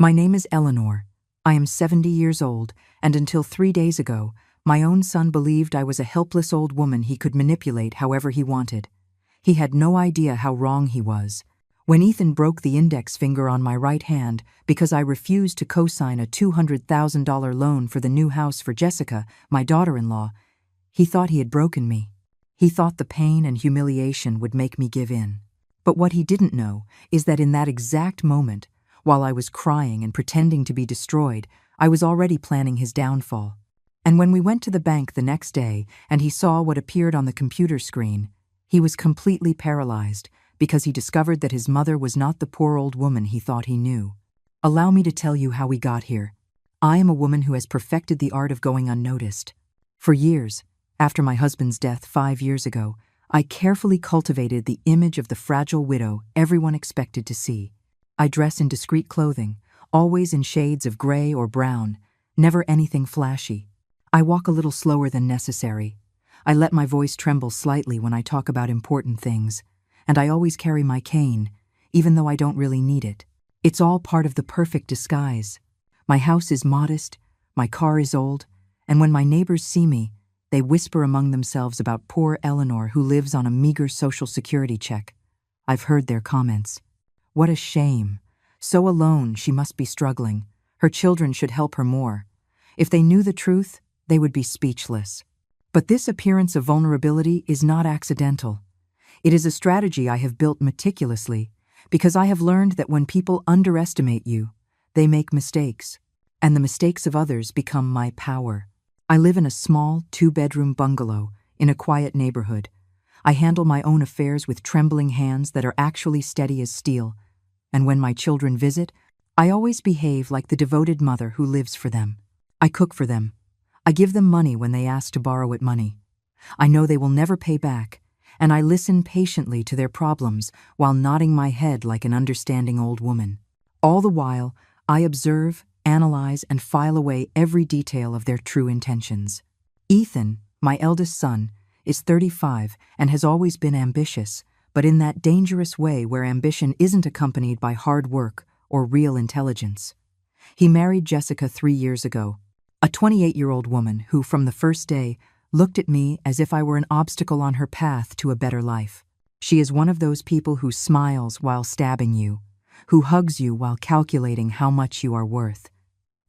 My name is Eleanor. I am 70 years old, and until 3 days ago, my own son believed I was a helpless old woman he could manipulate however he wanted. He had no idea how wrong he was. When Ethan broke the index finger on my right hand because I refused to co-sign a $200,000 loan for the new house for Jessica, my daughter-in-law, he thought he had broken me. He thought the pain and humiliation would make me give in. But what he didn't know is that in that exact moment, while I was crying and pretending to be destroyed, I was already planning his downfall. And when we went to the bank the next day and he saw what appeared on the computer screen, he was completely paralyzed because he discovered that his mother was not the poor old woman he thought he knew. Allow me to tell you how we got here. I am a woman who has perfected the art of going unnoticed. For years, after my husband's death 5 years ago, I carefully cultivated the image of the fragile widow everyone expected to see. I dress in discreet clothing, always in shades of gray or brown, never anything flashy. I walk a little slower than necessary. I let my voice tremble slightly when I talk about important things, and I always carry my cane, even though I don't really need it. It's all part of the perfect disguise. My house is modest, my car is old, and when my neighbors see me, they whisper among themselves about poor Eleanor who lives on a meager Social Security check. I've heard their comments. What a shame. So alone, she must be struggling. Her children should help her more. If they knew the truth, they would be speechless. But this appearance of vulnerability is not accidental. It is a strategy I have built meticulously, because I have learned that when people underestimate you, they make mistakes, and the mistakes of others become my power. I live in a small 2-bedroom bungalow in a quiet neighborhood. I handle my own affairs with trembling hands that are actually steady as steel. And when my children visit, I always behave like the devoted mother who lives for them. I cook for them. I give them money when they ask to borrow it money. I know they will never pay back, and I listen patiently to their problems while nodding my head like an understanding old woman. All the while, I observe, analyze, and file away every detail of their true intentions. Ethan, my eldest son, is 35 and has always been ambitious, but in that dangerous way where ambition isn't accompanied by hard work or real intelligence. He married Jessica 3 years ago, a 28-year-old woman who, from the first day, looked at me as if I were an obstacle on her path to a better life. She is one of those people who smiles while stabbing you, who hugs you while calculating how much you are worth.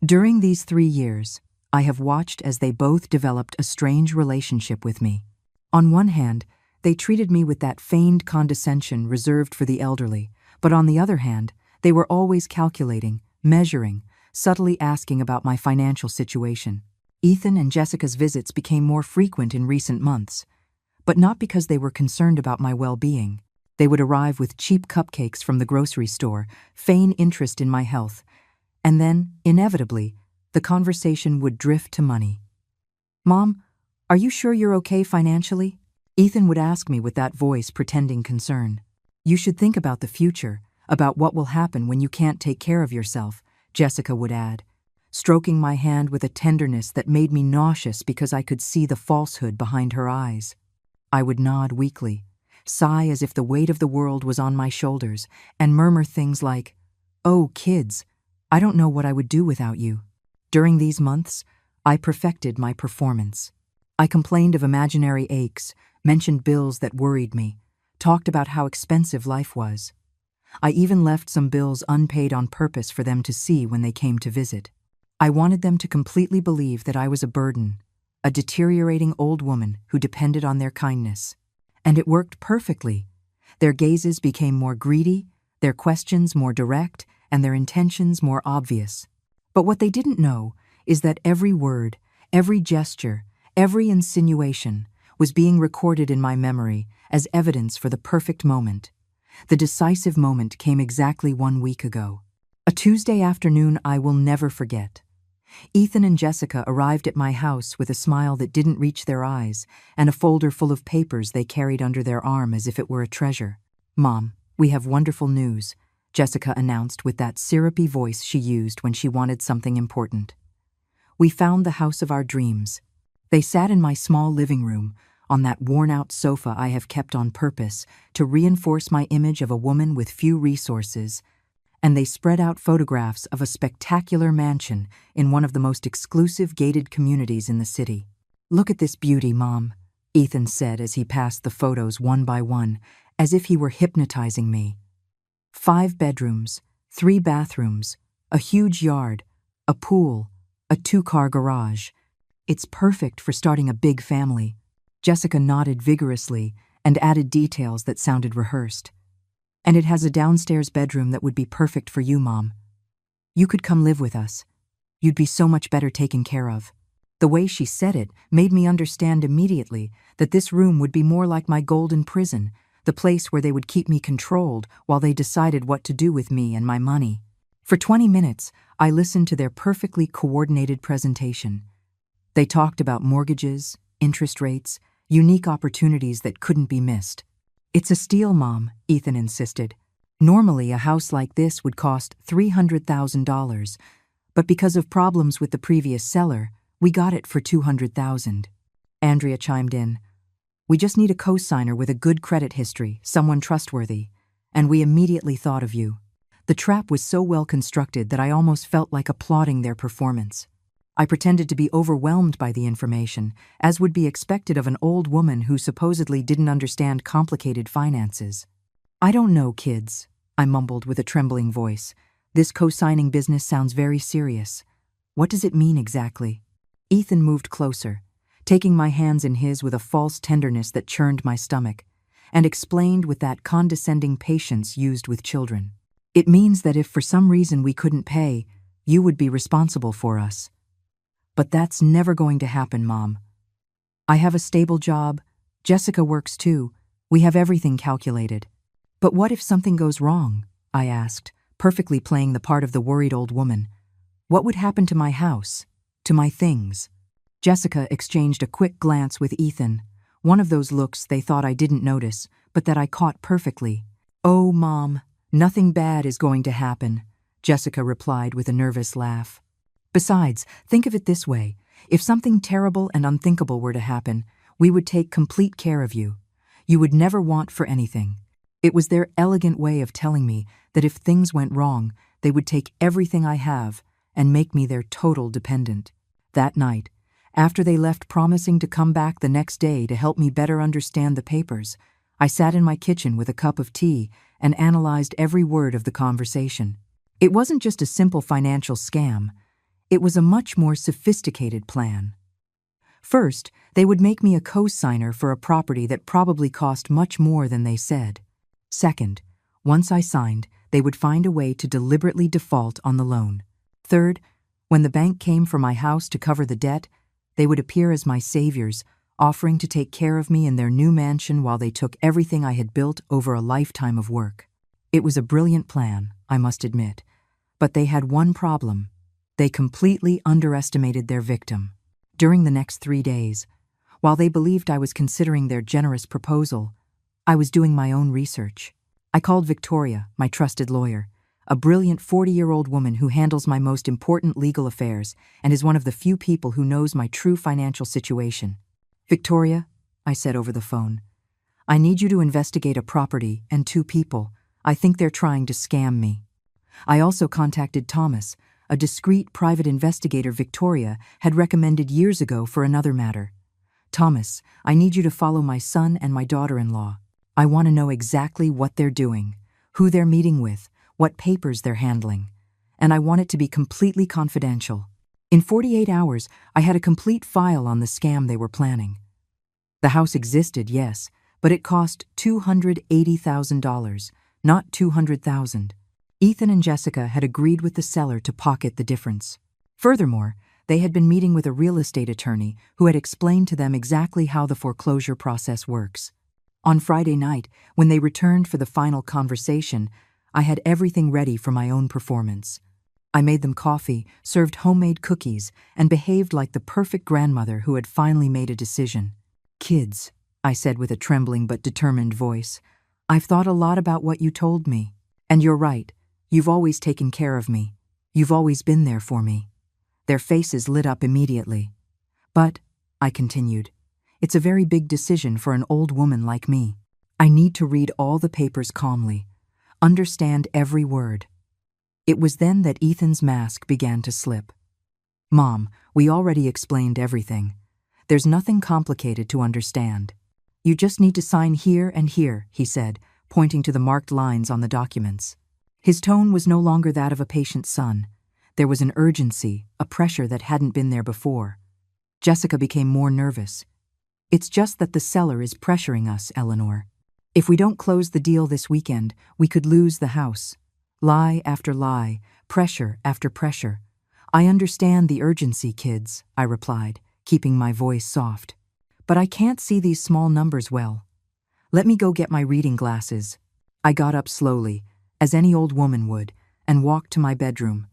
During these 3 years, I have watched as they both developed a strange relationship with me. On one hand, they treated me with that feigned condescension reserved for the elderly, but on the other hand, they were always calculating, measuring, subtly asking about my financial situation. Ethan and Jessica's visits became more frequent in recent months, but not because they were concerned about my well-being. They would arrive with cheap cupcakes from the grocery store, feign interest in my health, and then, inevitably, the conversation would drift to money. "Mom, are you sure you're okay financially?" Ethan would ask me with that voice pretending concern. "You should think about the future, about what will happen when you can't take care of yourself," Jessica would add, stroking my hand with a tenderness that made me nauseous because I could see the falsehood behind her eyes. I would nod weakly, sigh as if the weight of the world was on my shoulders, and murmur things like, "Oh, kids, I don't know what I would do without you." During these months, I perfected my performance. I complained of imaginary aches, mentioned bills that worried me, talked about how expensive life was. I even left some bills unpaid on purpose for them to see when they came to visit. I wanted them to completely believe that I was a burden, a deteriorating old woman who depended on their kindness. And it worked perfectly. Their gazes became more greedy, their questions more direct, and their intentions more obvious. But what they didn't know is that every word, every gesture, every insinuation was being recorded in my memory as evidence for the perfect moment. The decisive moment came exactly 1 week ago. A Tuesday afternoon I will never forget. Ethan and Jessica arrived at my house with a smile that didn't reach their eyes and a folder full of papers they carried under their arm as if it were a treasure. "Mom, we have wonderful news," Jessica announced with that syrupy voice she used when she wanted something important. "We found the house of our dreams." They sat in my small living room, on that worn-out sofa I have kept on purpose to reinforce my image of a woman with few resources and they spread out photographs of a spectacular mansion in one of the most exclusive gated communities in the city. "Look at this beauty, Mom," Ethan said as he passed the photos one by one, as if he were hypnotizing me. 5 bedrooms, 3 bathrooms, a huge yard, a pool, a 2-car garage. "It's perfect for starting a big family." Jessica nodded vigorously and added details that sounded rehearsed. "And it has a downstairs bedroom that would be perfect for you, Mom. You could come live with us. You'd be so much better taken care of." The way she said it made me understand immediately that this room would be more like my golden prison, the place where they would keep me controlled while they decided what to do with me and my money. For 20 minutes, I listened to their perfectly coordinated presentation. They talked about mortgages, interest rates, unique opportunities that couldn't be missed. "It's a steal, Mom," Ethan insisted. "Normally, a house like this would cost $300,000, but because of problems with the previous seller, we got it for $200,000. Andrea chimed in. "We just need a co-signer with a good credit history, someone trustworthy, and we immediately thought of you." The trap was so well constructed that I almost felt like applauding their performance. I pretended to be overwhelmed by the information, as would be expected of an old woman who supposedly didn't understand complicated finances. "I don't know, kids," I mumbled with a trembling voice. "This co-signing business sounds very serious. What does it mean exactly?" Ethan moved closer, taking my hands in his with a false tenderness that churned my stomach, and explained with that condescending patience used with children. "It means that if for some reason we couldn't pay, you would be responsible for us. But that's never going to happen, Mom. I have a stable job, Jessica works too, we have everything calculated." "But what if something goes wrong?" I asked, perfectly playing the part of the worried old woman. "What would happen to my house, to my things?" Jessica exchanged a quick glance with Ethan, one of those looks they thought I didn't notice, but that I caught perfectly. "Oh, Mom, nothing bad is going to happen," Jessica replied with a nervous laugh. "Besides, think of it this way. If something terrible and unthinkable were to happen, we would take complete care of you. You would never want for anything." It was their elegant way of telling me that if things went wrong, they would take everything I have and make me their total dependent. That night, after they left promising to come back the next day to help me better understand the papers, I sat in my kitchen with a cup of tea and analyzed every word of the conversation. It wasn't just a simple financial scam. It was a much more sophisticated plan. First, they would make me a co-signer for a property that probably cost much more than they said. Second, once I signed, they would find a way to deliberately default on the loan. Third, when the bank came for my house to cover the debt, they would appear as my saviors, offering to take care of me in their new mansion while they took everything I had built over a lifetime of work. It was a brilliant plan, I must admit, but they had one problem. They completely underestimated their victim. During the next 3 days, while they believed I was considering their generous proposal, I was doing my own research. I called Victoria, my trusted lawyer, a brilliant 40-year-old woman who handles my most important legal affairs and is one of the few people who knows my true financial situation. "Victoria," I said over the phone, "I need you to investigate a property and 2 people. I think they're trying to scam me." I also contacted Thomas, a discreet private investigator Victoria had recommended years ago for another matter. "Thomas, I need you to follow my son and my daughter-in-law. I want to know exactly what they're doing, who they're meeting with, what papers they're handling, and I want it to be completely confidential." In 48 hours, I had a complete file on the scam they were planning. The house existed, yes, but it cost $280,000, not $200,000. Ethan and Jessica had agreed with the seller to pocket the difference. Furthermore, they had been meeting with a real estate attorney who had explained to them exactly how the foreclosure process works. On Friday night, when they returned for the final conversation, I had everything ready for my own performance. I made them coffee, served homemade cookies, and behaved like the perfect grandmother who had finally made a decision. "Kids," I said with a trembling but determined voice, "I've thought a lot about what you told me. And you're right, you've always taken care of me. You've always been there for me." Their faces lit up immediately. "But," I continued, "it's a very big decision for an old woman like me. I need to read all the papers calmly, understand every word. It was then that Ethan's mask began to slip. "Mom, we already explained everything. There's nothing complicated to understand. You just need to sign here and here," he said, pointing to the marked lines on the documents. His tone was no longer that of a patient son. There was an urgency, a pressure that hadn't been there before. Jessica became more nervous. "It's just that the seller is pressuring us, Eleanor. If we don't close the deal this weekend, we could lose the house. Lie after lie, pressure after pressure. I understand the urgency, kids," I replied, keeping my voice soft. "But I can't see these small numbers well. Let me go get my reading glasses." I got up slowly, as any old woman would, and walked to my bedroom.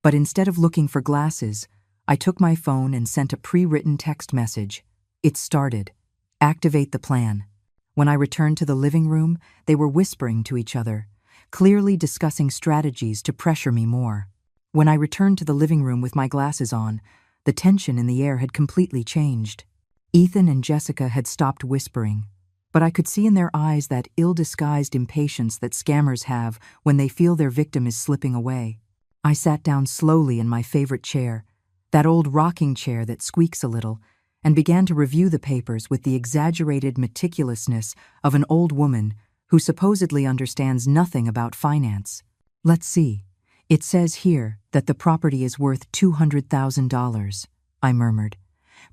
But instead of looking for glasses, I took my phone and sent a pre-written text message. It started, "Activate the plan." When I returned to the living room, they were whispering to each other, clearly discussing strategies to pressure me more. When I returned to the living room with my glasses on, the tension in the air had completely changed. Ethan and Jessica had stopped whispering, but I could see in their eyes that ill-disguised impatience that scammers have when they feel their victim is slipping away. I sat down slowly in my favorite chair, that old rocking chair that squeaks a little, and began to review the papers with the exaggerated meticulousness of an old woman who supposedly understands nothing about finance. "Let's see. It says here that the property is worth $200,000, I murmured,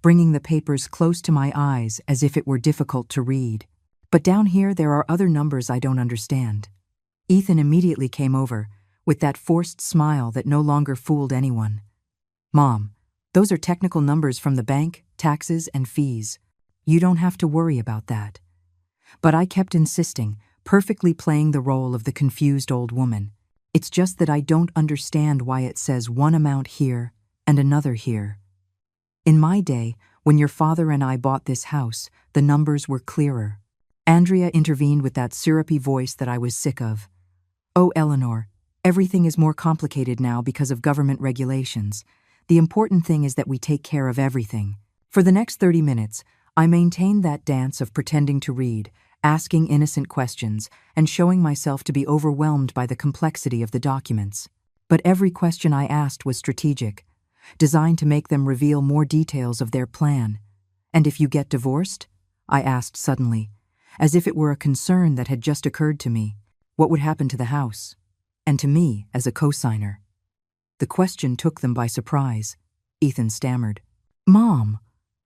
bringing the papers close to my eyes as if it were difficult to read. "But down here there are other numbers I don't understand." Ethan immediately came over, with that forced smile that no longer fooled anyone. "Mom, those are technical numbers from the bank, taxes, and fees. You don't have to worry about that." But I kept insisting, perfectly playing the role of the confused old woman. "It's just that I don't understand why it says one amount here and another here. In my day, when your father and I bought this house, the numbers were clearer." Andrea intervened with that syrupy voice that I was sick of. "Oh, Eleanor, everything is more complicated now because of government regulations. The important thing is that we take care of everything." For the next 30 minutes, I maintained that dance of pretending to read, asking innocent questions, and showing myself to be overwhelmed by the complexity of the documents. But every question I asked was strategic, designed to make them reveal more details of their plan. "And if you get divorced?" I asked suddenly, as if it were a concern that had just occurred to me. "What would happen to the house? And to me as a co-signer?" The question took them by surprise. Ethan stammered, "Mom,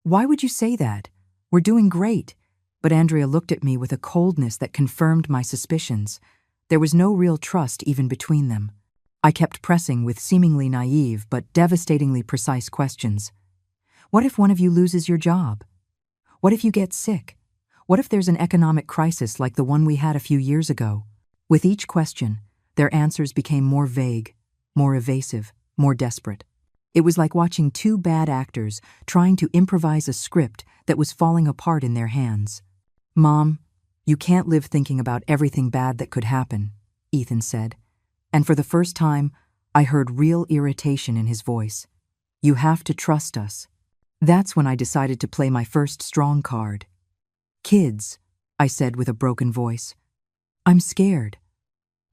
why would you say that? We're doing great." But Andrea looked at me with a coldness that confirmed my suspicions. There was no real trust even between them. I kept pressing with seemingly naive but devastatingly precise questions. "What if one of you loses your job? What if you get sick? What if there's an economic crisis like the one we had a few years ago?" With each question, their answers became more vague, more evasive, more desperate. It was like watching two bad actors trying to improvise a script that was falling apart in their hands. "Mom, you can't live thinking about everything bad that could happen," Ethan said, and for the first time, I heard real irritation in his voice. "You have to trust us." That's when I decided to play my first strong card. "Kids," I said with a broken voice, "I'm scared.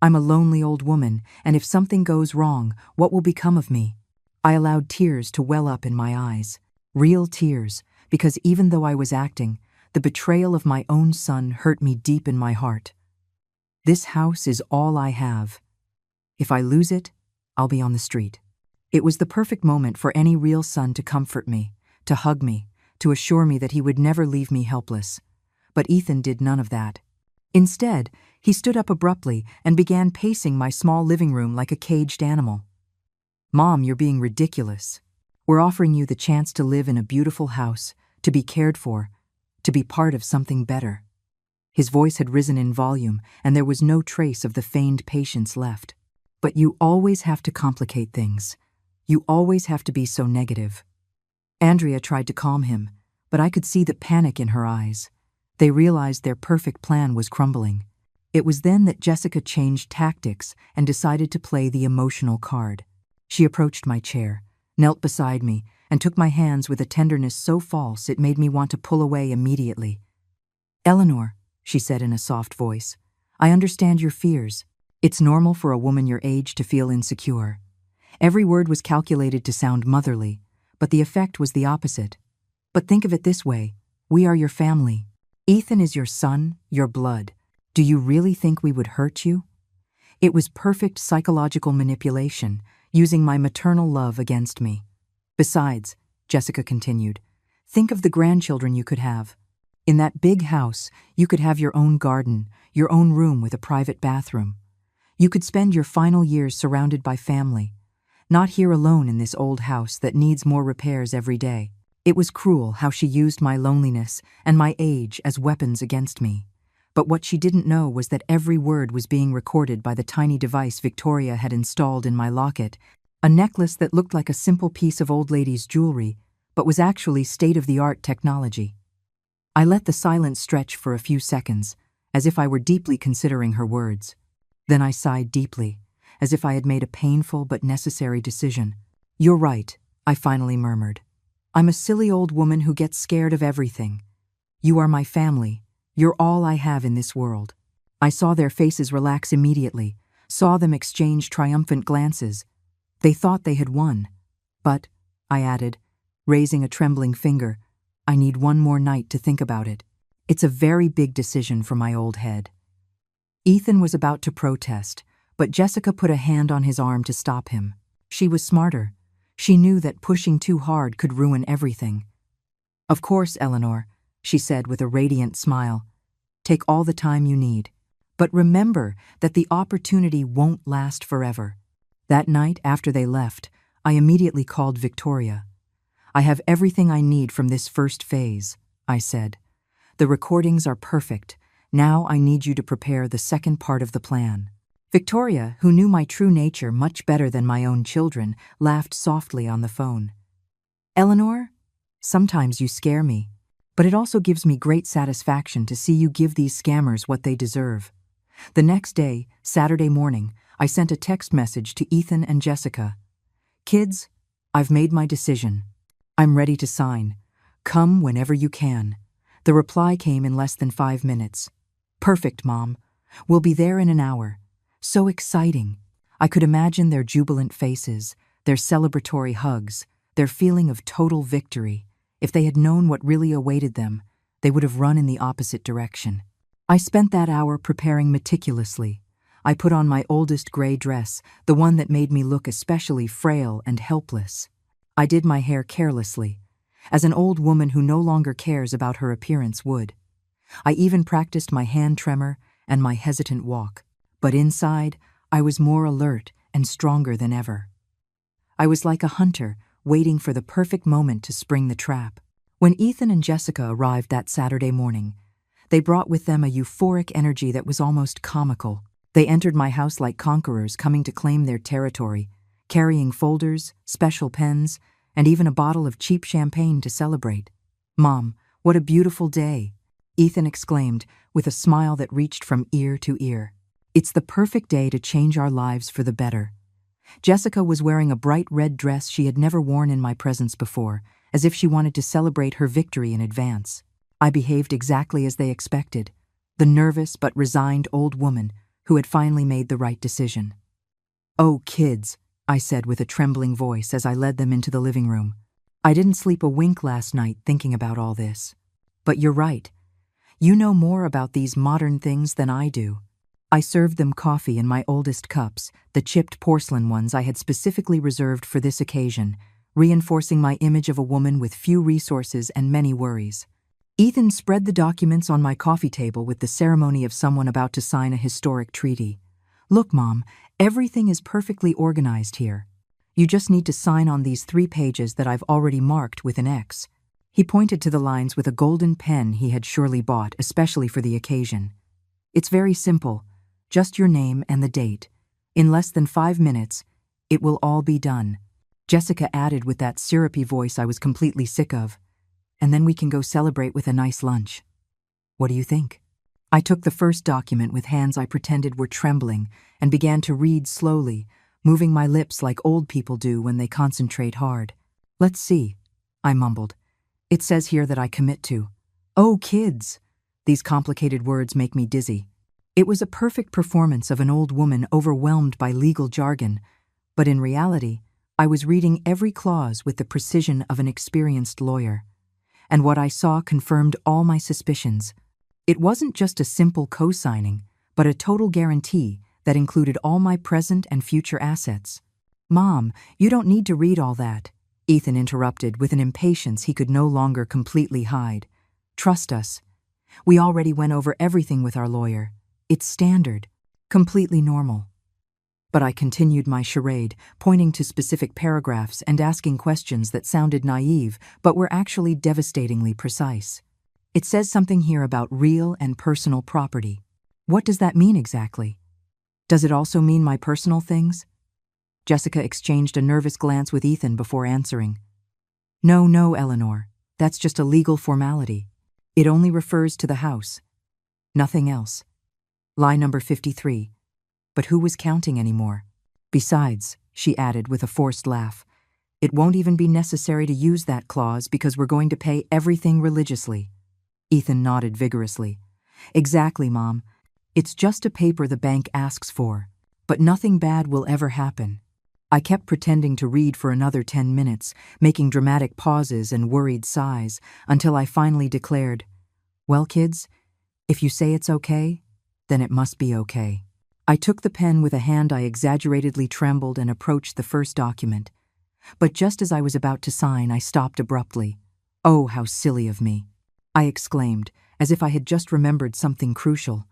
I'm a lonely old woman, and if something goes wrong, what will become of me?" I allowed tears to well up in my eyes. Real tears, because even though I was acting, the betrayal of my own son hurt me deep in my heart. This house is all I have. If I lose it, I'll be on the street. It was the perfect moment for any real son to comfort me, to hug me, to assure me that he would never leave me helpless. But Ethan did none of that. Instead, he stood up abruptly and began pacing my small living room like a caged animal. "Mom, you're being ridiculous. We're offering you the chance to live in a beautiful house, to be cared for, to be part of something better." His voice had risen in volume, and there was no trace of the feigned patience left. "But you always have to complicate things. You always have to be so negative." Andrea tried to calm him, but I could see the panic in her eyes. They realized their perfect plan was crumbling. It was then that Jessica changed tactics and decided to play the emotional card. She approached my chair, knelt beside me, and took my hands with a tenderness so false it made me want to pull away immediately. "Eleanor," she said in a soft voice, "I understand your fears. It's normal for a woman your age to feel insecure. Every word was calculated to sound motherly, but the effect was the opposite. But think of it this way: we are your family. Ethan is your son, your blood. Do you really think we would hurt you? It was perfect psychological manipulation, using my maternal love against me. Besides, Jessica continued, think of the grandchildren you could have. In that big house, you could have your own garden, your own room with a private bathroom. You could spend your final years surrounded by family, not here alone in this old house that needs more repairs every day. It was cruel how she used my loneliness and my age as weapons against me. But what she didn't know was that every word was being recorded by the tiny device Victoria had installed in my locket, a necklace that looked like a simple piece of old lady's jewelry, but was actually state-of-the-art technology. I let the silence stretch for a few seconds, as if I were deeply considering her words. Then I sighed deeply, as if I had made a painful but necessary decision. You're right, I finally murmured. I'm a silly old woman who gets scared of everything. You are my family. You're all I have in this world. I saw their faces relax immediately, saw them exchange triumphant glances. They thought they had won. But, I added, raising a trembling finger, I need one more night to think about it. It's a very big decision for my old head. Ethan was about to protest, but Jessica put a hand on his arm to stop him. She was smarter. She knew that pushing too hard could ruin everything. Of course, Eleanor, she said with a radiant smile. Take all the time you need. But remember that the opportunity won't last forever. That night, after they left, I immediately called Victoria. I have everything I need from this first phase, I said. The recordings are perfect. Now I need you to prepare the second part of the plan. Victoria, who knew my true nature much better than my own children, laughed softly on the phone. Eleanor, sometimes you scare me, but it also gives me great satisfaction to see you give these scammers what they deserve. The next day, Saturday morning, I sent a text message to Ethan and Jessica. Kids, I've made my decision. I'm ready to sign. Come whenever you can. The reply came in less than 5 minutes. Perfect, Mom. We'll be there in an hour. So exciting. I could imagine their jubilant faces, their celebratory hugs, their feeling of total victory. If they had known what really awaited them, they would have run in the opposite direction. I spent that hour preparing meticulously. I put on my oldest gray dress, the one that made me look especially frail and helpless. I did my hair carelessly, as an old woman who no longer cares about her appearance would. I even practiced my hand tremor and my hesitant walk. But inside, I was more alert and stronger than ever. I was like a hunter, waiting for the perfect moment to spring the trap. When Ethan and Jessica arrived that Saturday morning, they brought with them a euphoric energy that was almost comical. They entered my house like conquerors coming to claim their territory, carrying folders, special pens, and even a bottle of cheap champagne to celebrate. Mom, what a beautiful day, Ethan exclaimed with a smile that reached from ear to ear. It's the perfect day to change our lives for the better. Jessica was wearing a bright red dress she had never worn in my presence before, as if she wanted to celebrate her victory in advance. I behaved exactly as they expected, the nervous but resigned old woman who had finally made the right decision. Oh, kids, I said with a trembling voice as I led them into the living room. I didn't sleep a wink last night thinking about all this. But you're right. You know more about these modern things than I do. I served them coffee in my oldest cups, the chipped porcelain ones I had specifically reserved for this occasion, reinforcing my image of a woman with few resources and many worries. Ethan spread the documents on my coffee table with the ceremony of someone about to sign a historic treaty. Look, Mom, everything is perfectly organized here. You just need to sign on these 3 pages that I've already marked with an X. He pointed to the lines with a golden pen he had surely bought, especially for the occasion. It's very simple. Just your name and the date. In less than 5 minutes, it will all be done. Jessica added with that syrupy voice I was completely sick of. And then we can go celebrate with a nice lunch. What do you think? I took the first document with hands I pretended were trembling and began to read slowly, moving my lips like old people do when they concentrate hard. Let's see, I mumbled. It says here that I commit to. Oh, kids! These complicated words make me dizzy. It was a perfect performance of an old woman overwhelmed by legal jargon, but in reality, I was reading every clause with the precision of an experienced lawyer. And what I saw confirmed all my suspicions. It wasn't just a simple co-signing, but a total guarantee that included all my present and future assets. "Mom, you don't need to read all that," Ethan interrupted with an impatience he could no longer completely hide. "Trust us. We already went over everything with our lawyer. It's standard, completely normal." But I continued my charade, pointing to specific paragraphs and asking questions that sounded naive but were actually devastatingly precise. "It says something here about real and personal property. What does that mean exactly? Does it also mean my personal things?" Jessica exchanged a nervous glance with Ethan before answering. No, Eleanor. That's just a legal formality. It only refers to the house. Nothing else." Lie number 53. But who was counting anymore? "Besides," she added with a forced laugh, "it won't even be necessary to use that clause because we're going to pay everything religiously." Ethan nodded vigorously. "Exactly, Mom. It's just a paper the bank asks for, but nothing bad will ever happen." I kept pretending to read for another 10 minutes, making dramatic pauses and worried sighs, until I finally declared, "Well, kids, if you say it's okay, then it must be okay." I took the pen with a hand I exaggeratedly trembled and approached the first document. But just as I was about to sign, I stopped abruptly. "Oh, how silly of me," I exclaimed, as if I had just remembered something crucial.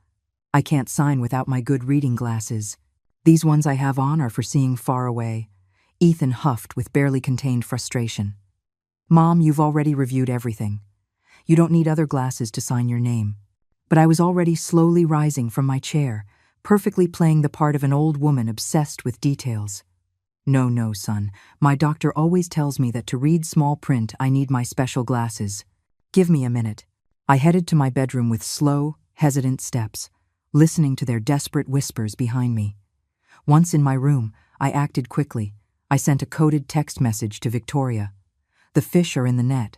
"I can't sign without my good reading glasses. These ones I have on are for seeing far away." Ethan huffed with barely contained frustration. "Mom, you've already reviewed everything. You don't need other glasses to sign your name." But I was already slowly rising from my chair, perfectly playing the part of an old woman obsessed with details. No, son. My doctor always tells me that to read small print, I need my special glasses. Give me a minute." I headed to my bedroom with slow, hesitant steps, listening to their desperate whispers behind me. Once in my room, I acted quickly. I sent a coded text message to Victoria. "The fish are in the net."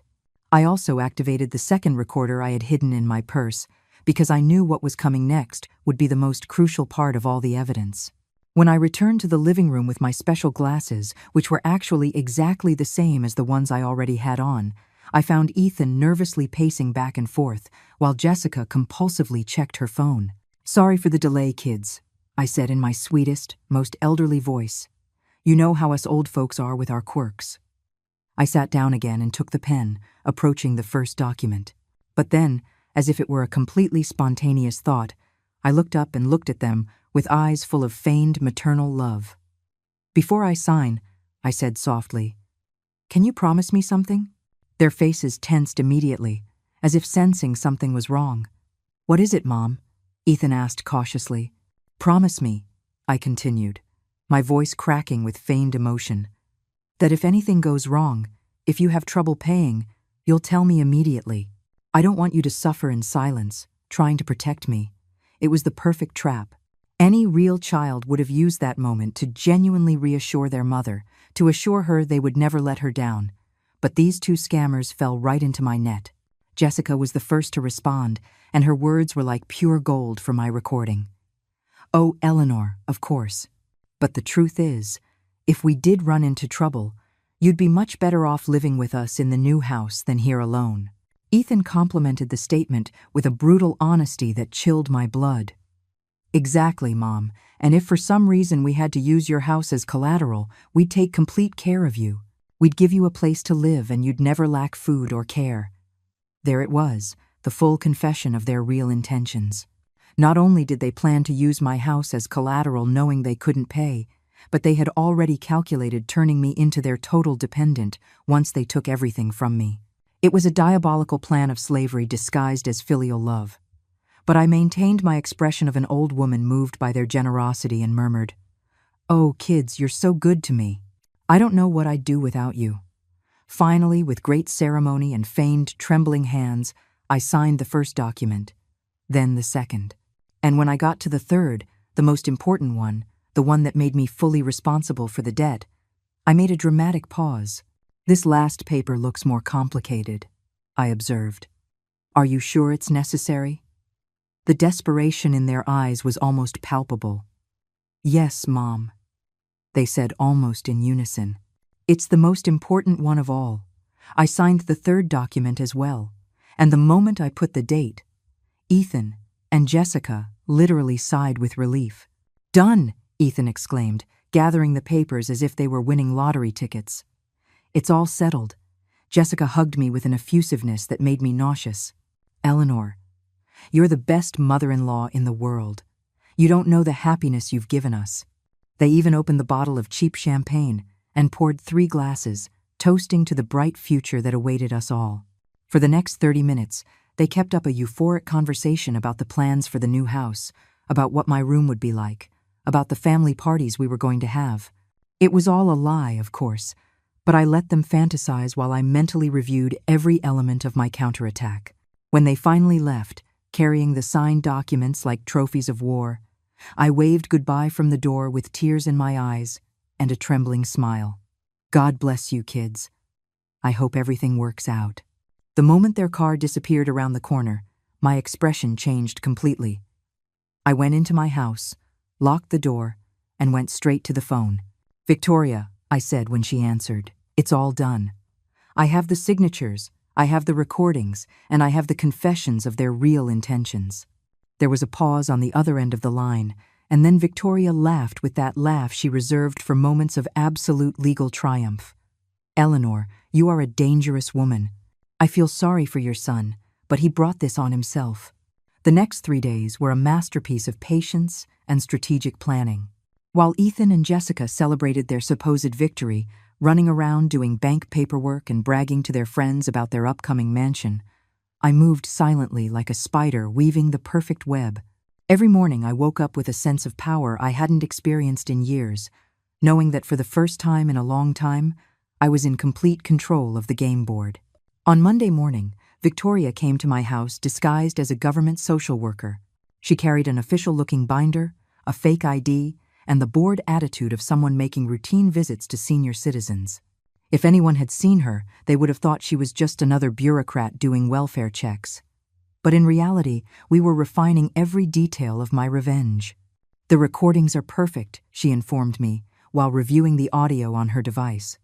I also activated the second recorder I had hidden in my purse, because I knew what was coming next would be the most crucial part of all the evidence. When I returned to the living room with my special glasses, which were actually exactly the same as the ones I already had on, I found Ethan nervously pacing back and forth, while Jessica compulsively checked her phone. "Sorry for the delay, kids," I said in my sweetest, most elderly voice. "You know how us old folks are with our quirks." I sat down again and took the pen, approaching the first document. But then, as if it were a completely spontaneous thought, I looked up and looked at them with eyes full of feigned maternal love. "Before I sign," I said softly, "can you promise me something?" Their faces tensed immediately, as if sensing something was wrong. "What is it, Mom?" Ethan asked cautiously. "Promise me," I continued, my voice cracking with feigned emotion, "that if anything goes wrong, if you have trouble paying, you'll tell me immediately. I don't want you to suffer in silence, trying to protect me." It was the perfect trap. Any real child would have used that moment to genuinely reassure their mother, to assure her they would never let her down. But these two scammers fell right into my net. Jessica was the first to respond, and her words were like pure gold for my recording. "Oh, Eleanor, of course. But the truth is, if we did run into trouble, you'd be much better off living with us in the new house than here alone." Ethan complimented the statement with a brutal honesty that chilled my blood. "Exactly, Mom, and if for some reason we had to use your house as collateral, we'd take complete care of you. We'd give you a place to live and you'd never lack food or care." There it was, the full confession of their real intentions. Not only did they plan to use my house as collateral knowing they couldn't pay, but they had already calculated turning me into their total dependent once they took everything from me. It was a diabolical plan of slavery disguised as filial love. But I maintained my expression of an old woman moved by their generosity and murmured, "Oh, kids, you're so good to me. I don't know what I'd do without you." Finally, with great ceremony and feigned trembling hands, I signed the first document, then the second. And when I got to the third, the most important one, the one that made me fully responsible for the debt, I made a dramatic pause. "This last paper looks more complicated," I observed. "Are you sure it's necessary?" The desperation in their eyes was almost palpable. "Yes, Mom," they said almost in unison. "It's the most important one of all. I signed the third document as well, and the moment I put the date, Ethan and Jessica literally sighed with relief. "Done!" Ethan exclaimed, gathering the papers as if they were winning lottery tickets. "It's all settled." Jessica hugged me with an effusiveness that made me nauseous. "Eleanor, you're the best mother-in-law in the world. You don't know the happiness you've given us." They even opened the bottle of cheap champagne and poured 3 glasses, toasting to the bright future that awaited us all. For the next 30 minutes, they kept up a euphoric conversation about the plans for the new house, about what my room would be like, about the family parties we were going to have. It was all a lie, of course, but I let them fantasize while I mentally reviewed every element of my counterattack. When they finally left, carrying the signed documents like trophies of war, I waved goodbye from the door with tears in my eyes and a trembling smile. "God bless you, kids. I hope everything works out." The moment their car disappeared around the corner, my expression changed completely. I went into my house, locked the door, and went straight to the phone. "Victoria," I said when she answered, "it's all done. I have the signatures, I have the recordings, and I have the confessions of their real intentions." There was a pause on the other end of the line, and then Victoria laughed with that laugh she reserved for moments of absolute legal triumph. "Eleanor, you are a dangerous woman. I feel sorry for your son, but he brought this on himself." The next 3 days were a masterpiece of patience and strategic planning. While Ethan and Jessica celebrated their supposed victory, running around doing bank paperwork and bragging to their friends about their upcoming mansion, I moved silently like a spider weaving the perfect web. Every morning I woke up with a sense of power I hadn't experienced in years, knowing that for the first time in a long time, I was in complete control of the game board. On Monday morning, Victoria came to my house disguised as a government social worker. She carried an official-looking binder, a fake ID, and the bored attitude of someone making routine visits to senior citizens. If anyone had seen her, they would have thought she was just another bureaucrat doing welfare checks. But in reality, we were refining every detail of my revenge. "The recordings are perfect," she informed me, while reviewing the audio on her device.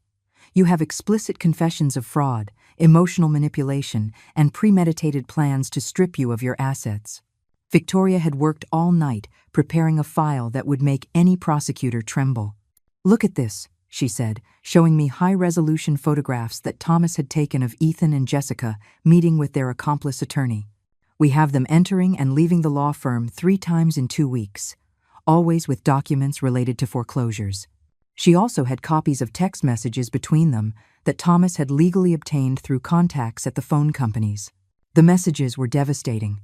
"You have explicit confessions of fraud, emotional manipulation, and premeditated plans to strip you of your assets." Victoria had worked all night preparing a file that would make any prosecutor tremble. "Look at this," she said, showing me high-resolution photographs that Thomas had taken of Ethan and Jessica meeting with their accomplice attorney. "We have them entering and leaving the law firm 3 times in 2 weeks, always with documents related to foreclosures." She also had copies of text messages between them that Thomas had legally obtained through contacts at the phone companies. The messages were devastating.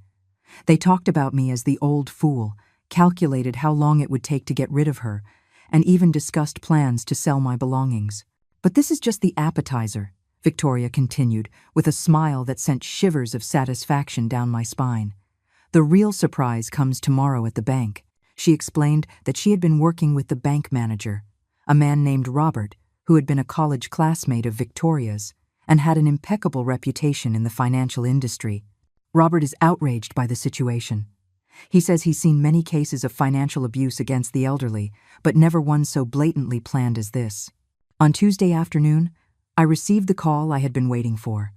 They talked about me as the old fool, calculated how long it would take to get rid of her, and even discussed plans to sell my belongings. "But this is just the appetizer," Victoria continued, with a smile that sent shivers of satisfaction down my spine. "The real surprise comes tomorrow at the bank." She explained that she had been working with the bank manager, a man named Robert, who had been a college classmate of Victoria's and had an impeccable reputation in the financial industry. Robert is outraged by the situation. He says he's seen many cases of financial abuse against the elderly, but never one so blatantly planned as this. On Tuesday afternoon, I received the call I had been waiting for.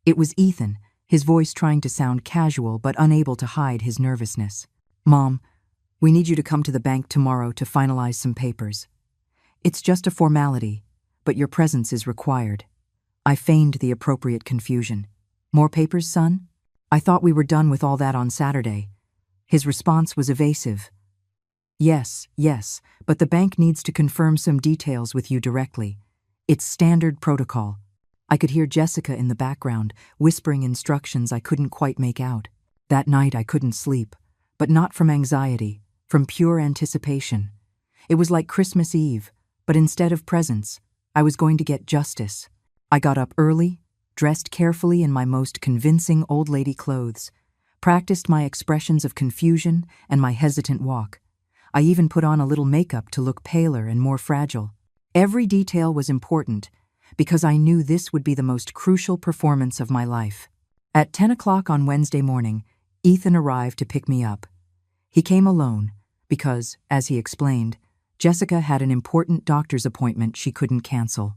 It was Ethan, his voice trying to sound casual but unable to hide his nervousness. "Mom, we need you to come to the bank tomorrow to finalize some papers. It's just a formality, but your presence is required." I feigned the appropriate confusion. "More papers, son? I thought we were done with all that on Saturday." His response was evasive. Yes, but the bank needs to confirm some details with you directly. It's standard protocol." I could hear Jessica in the background, whispering instructions I couldn't quite make out. That night I couldn't sleep, but not from anxiety, from pure anticipation. It was like Christmas Eve, but instead of presents, I was going to get justice. I got up early, dressed carefully in my most convincing old lady clothes, practiced my expressions of confusion and my hesitant walk. I even put on a little makeup to look paler and more fragile. Every detail was important, because I knew this would be the most crucial performance of my life. At 10 o'clock on Wednesday morning, Ethan arrived to pick me up. He came alone because, as he explained, Jessica had an important doctor's appointment she couldn't cancel.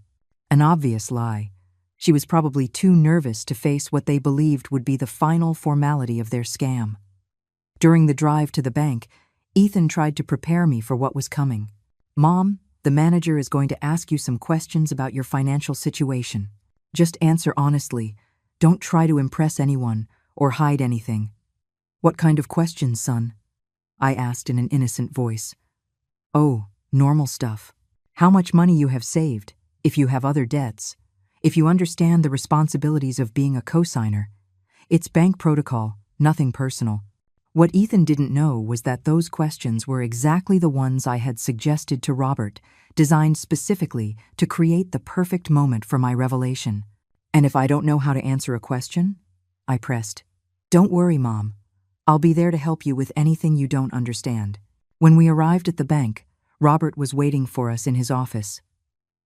An obvious lie. She was probably too nervous to face what they believed would be the final formality of their scam. During the drive to the bank, Ethan tried to prepare me for what was coming. "Mom, the manager is going to ask you some questions about your financial situation. Just answer honestly. Don't try to impress anyone or hide anything." "What kind of questions, son?" I asked in an innocent voice. "Oh, normal stuff. How much money you have saved, if you have other debts, if you understand the responsibilities of being a cosigner. It's bank protocol, nothing personal." What Ethan didn't know was that those questions were exactly the ones I had suggested to Robert, designed specifically to create the perfect moment for my revelation. "And if I don't know how to answer a question?" I pressed. "Don't worry, Mom. I'll be there to help you with anything you don't understand." When we arrived at the bank, Robert was waiting for us in his office.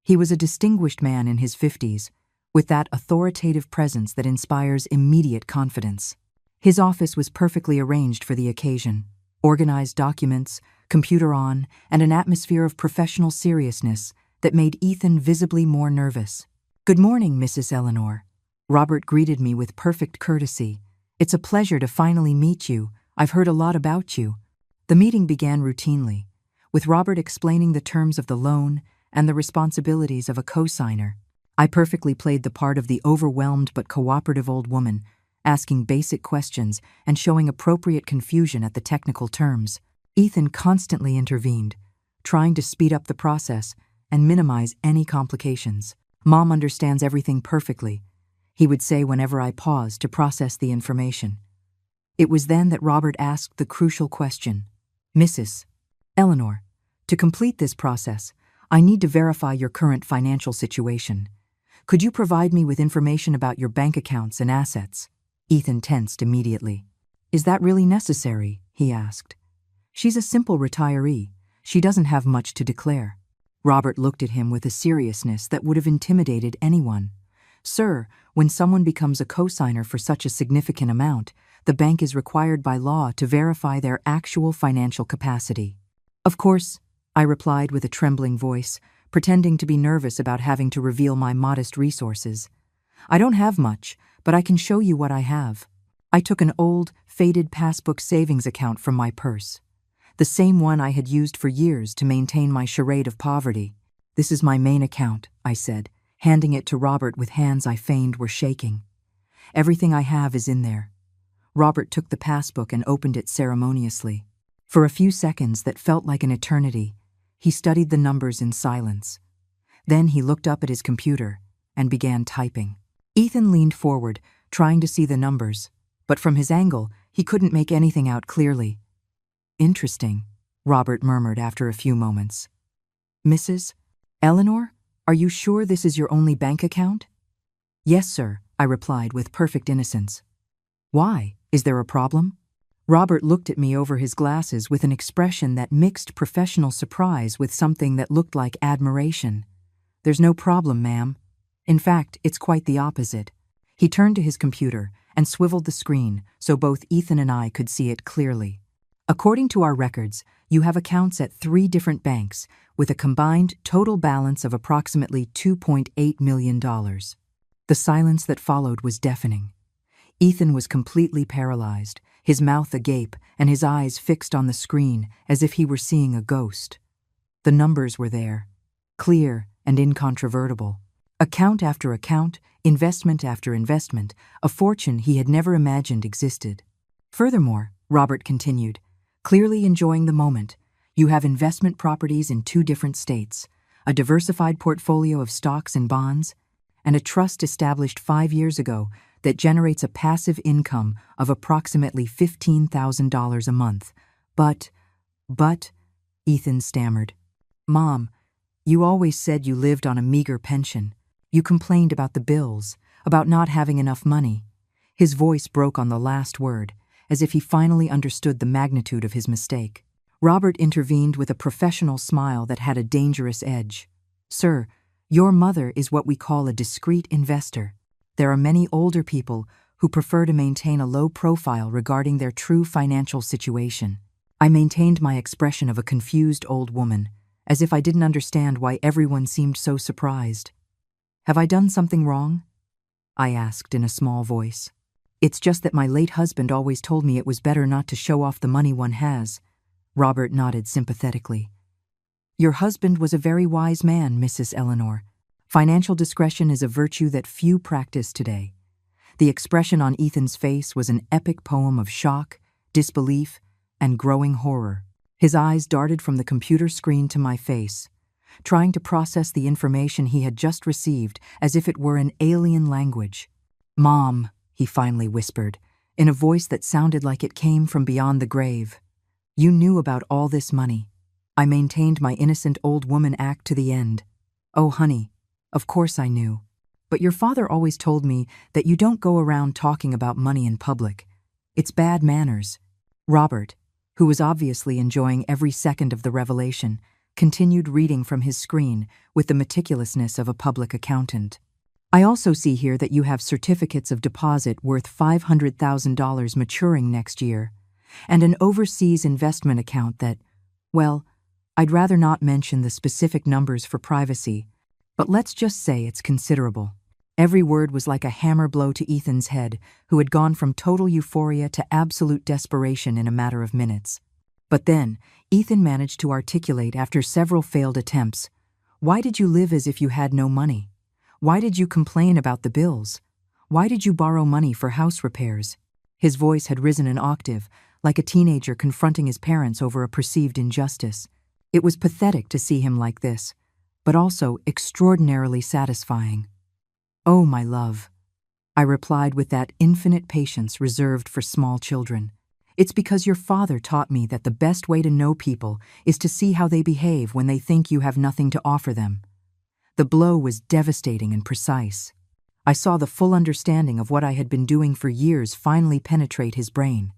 He was a distinguished man in his 50s, with that authoritative presence that inspires immediate confidence. His office was perfectly arranged for the occasion. Organized documents, computer on, and an atmosphere of professional seriousness that made Ethan visibly more nervous. "Good morning, Mrs. Eleanor." Robert greeted me with perfect courtesy. "It's a pleasure to finally meet you. I've heard a lot about you." The meeting began routinely, with Robert explaining the terms of the loan and the responsibilities of a cosigner. I perfectly played the part of the overwhelmed but cooperative old woman, asking basic questions and showing appropriate confusion at the technical terms. Ethan constantly intervened, trying to speed up the process and minimize any complications. "Mom understands everything perfectly," he would say whenever I paused to process the information. It was then that Robert asked the crucial question. "Mrs. Eleanor, to complete this process, I need to verify your current financial situation. Could you provide me with information about your bank accounts and assets?" Ethan tensed immediately. "Is that really necessary?" he asked. "She's a simple retiree. She doesn't have much to declare." Robert looked at him with a seriousness that would have intimidated anyone. "Sir, when someone becomes a cosigner for such a significant amount, the bank is required by law to verify their actual financial capacity." "Of course," I replied with a trembling voice, pretending to be nervous about having to reveal my modest resources. "I don't have much, but I can show you what I have." I took an old, faded passbook savings account from my purse, the same one I had used for years to maintain my charade of poverty. "This is my main account," I said, handing it to Robert with hands I feigned were shaking. "Everything I have is in there." Robert took the passbook and opened it ceremoniously. For a few seconds that felt like an eternity, he studied the numbers in silence. Then he looked up at his computer and began typing. Ethan leaned forward, trying to see the numbers, but from his angle, he couldn't make anything out clearly. "Interesting," Robert murmured after a few moments. "Mrs. Eleanor, are you sure this is your only bank account?" "Yes, sir," I replied with perfect innocence. "Why? Is there a problem?" Robert looked at me over his glasses with an expression that mixed professional surprise with something that looked like admiration. "There's no problem, ma'am. In fact, it's quite the opposite." He turned to his computer and swiveled the screen so both Ethan and I could see it clearly. "According to our records, you have accounts at 3 different banks with a combined total balance of approximately $2.8 million. The silence that followed was deafening. Ethan was completely paralyzed, his mouth agape and his eyes fixed on the screen as if he were seeing a ghost. The numbers were there, clear and incontrovertible. Account after account, investment after investment, a fortune he had never imagined existed. "Furthermore," Robert continued, clearly enjoying the moment, "you have investment properties in 2 different states, a diversified portfolio of stocks and bonds, and a trust established 5 years ago that generates a passive income of approximately $15,000 a month. But, Ethan stammered. "Mom, you always said you lived on a meager pension. You complained about the bills, about not having enough money." His voice broke on the last word, as if he finally understood the magnitude of his mistake. Robert intervened with a professional smile that had a dangerous edge. "Sir, your mother is what we call a discreet investor. There are many older people who prefer to maintain a low profile regarding their true financial situation. I maintained my expression of a confused old woman, as if I didn't understand why everyone seemed so surprised. "Have I done something wrong?" I asked in a small voice. "It's just that my late husband always told me it was better not to show off the money one has." Robert nodded sympathetically. "Your husband was a very wise man, Mrs. Eleanor. Financial discretion is a virtue that few practice today." The expression on Ethan's face was an epic poem of shock, disbelief, and growing horror. His eyes darted from the computer screen to my face, trying to process the information he had just received as if it were an alien language. "Mom," he finally whispered, in a voice that sounded like it came from beyond the grave. "You knew about all this money." I maintained my innocent old woman act to the end. "Oh, honey, of course I knew. But your father always told me that you don't go around talking about money in public. It's bad manners." Robert, who was obviously enjoying every second of the revelation, continued reading from his screen with the meticulousness of a public accountant. "I also see here that you have certificates of deposit worth $500,000 maturing next year, and an overseas investment account that, well, I'd rather not mention the specific numbers for privacy, but let's just say it's considerable." Every word was like a hammer blow to Ethan's head, who had gone from total euphoria to absolute desperation in a matter of minutes. But then, Ethan managed to articulate after several failed attempts, "Why did you live as if you had no money? Why did you complain about the bills? Why did you borrow money for house repairs?" His voice had risen an octave, like a teenager confronting his parents over a perceived injustice. It was pathetic to see him like this, but also extraordinarily satisfying. "Oh, my love," I replied with that infinite patience reserved for small children. "It's because your father taught me that the best way to know people is to see how they behave when they think you have nothing to offer them." The blow was devastating and precise. I saw the full understanding of what I had been doing for years finally penetrate his brain.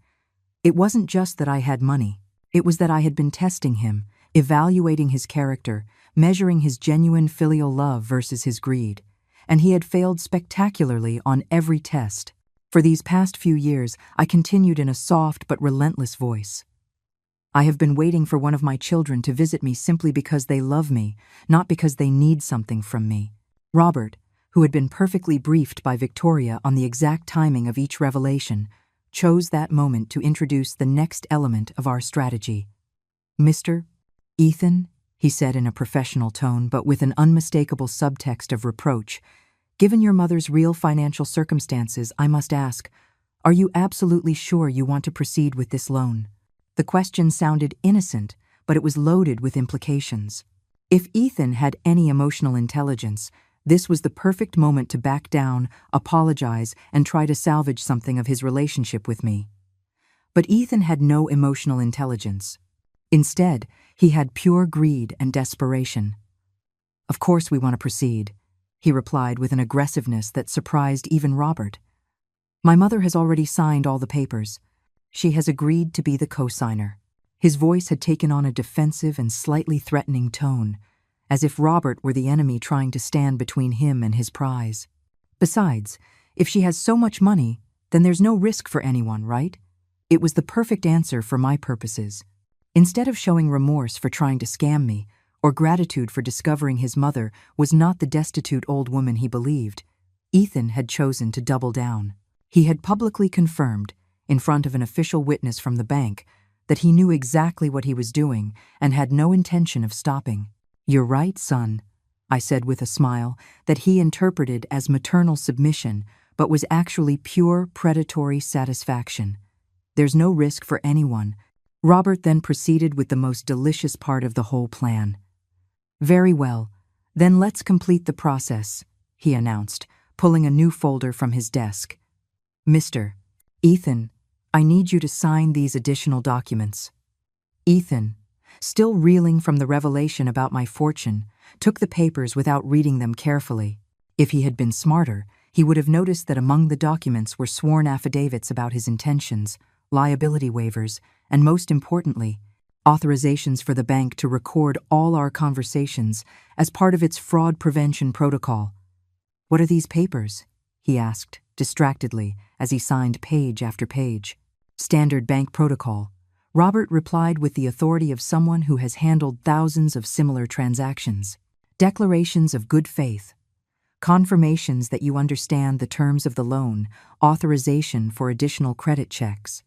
It wasn't just that I had money. It was that I had been testing him, evaluating his character, measuring his genuine filial love versus his greed. And he had failed spectacularly on every test. For these past few years, I continued in a soft but relentless voice. "I have been waiting for one of my children to visit me simply because they love me, not because they need something from me." Robert, who had been perfectly briefed by Victoria on the exact timing of each revelation, chose that moment to introduce the next element of our strategy. "Mr. Ethan," he said in a professional tone but with an unmistakable subtext of reproach, "given your mother's real financial circumstances, I must ask, are you absolutely sure you want to proceed with this loan?" The question sounded innocent, but it was loaded with implications. If Ethan had any emotional intelligence, this was the perfect moment to back down, apologize, and try to salvage something of his relationship with me. But Ethan had no emotional intelligence. Instead, he had pure greed and desperation. "Of course we want to proceed," he replied with an aggressiveness that surprised even Robert. "My mother has already signed all the papers. She has agreed to be the co-signer." His voice had taken on a defensive and slightly threatening tone, as if Robert were the enemy trying to stand between him and his prize. "Besides, if she has so much money, then there's no risk for anyone, right?" It was the perfect answer for my purposes. Instead of showing remorse for trying to scam me, or gratitude for discovering his mother was not the destitute old woman he believed, Ethan had chosen to double down. He had publicly confirmed, in front of an official witness from the bank, that he knew exactly what he was doing and had no intention of stopping. "You're right, son," I said with a smile that he interpreted as maternal submission but was actually pure predatory satisfaction. "There's no risk for anyone." Robert then proceeded with the most delicious part of the whole plan. "Very well, then let's complete the process," he announced, pulling a new folder from his desk. "Mr. Ethan, I need you to sign these additional documents." Ethan, still reeling from the revelation about my fortune, took the papers without reading them carefully. If he had been smarter, he would have noticed that among the documents were sworn affidavits about his intentions, liability waivers, and most importantly, authorizations for the bank to record all our conversations as part of its fraud prevention protocol. "What are these papers?" he asked. distractedly, as he signed page after page. Standard bank protocol. Robert replied with the authority of someone who has handled thousands of similar transactions. Declarations of good faith. Confirmations that you understand the terms of the loan, authorization for additional credit checks.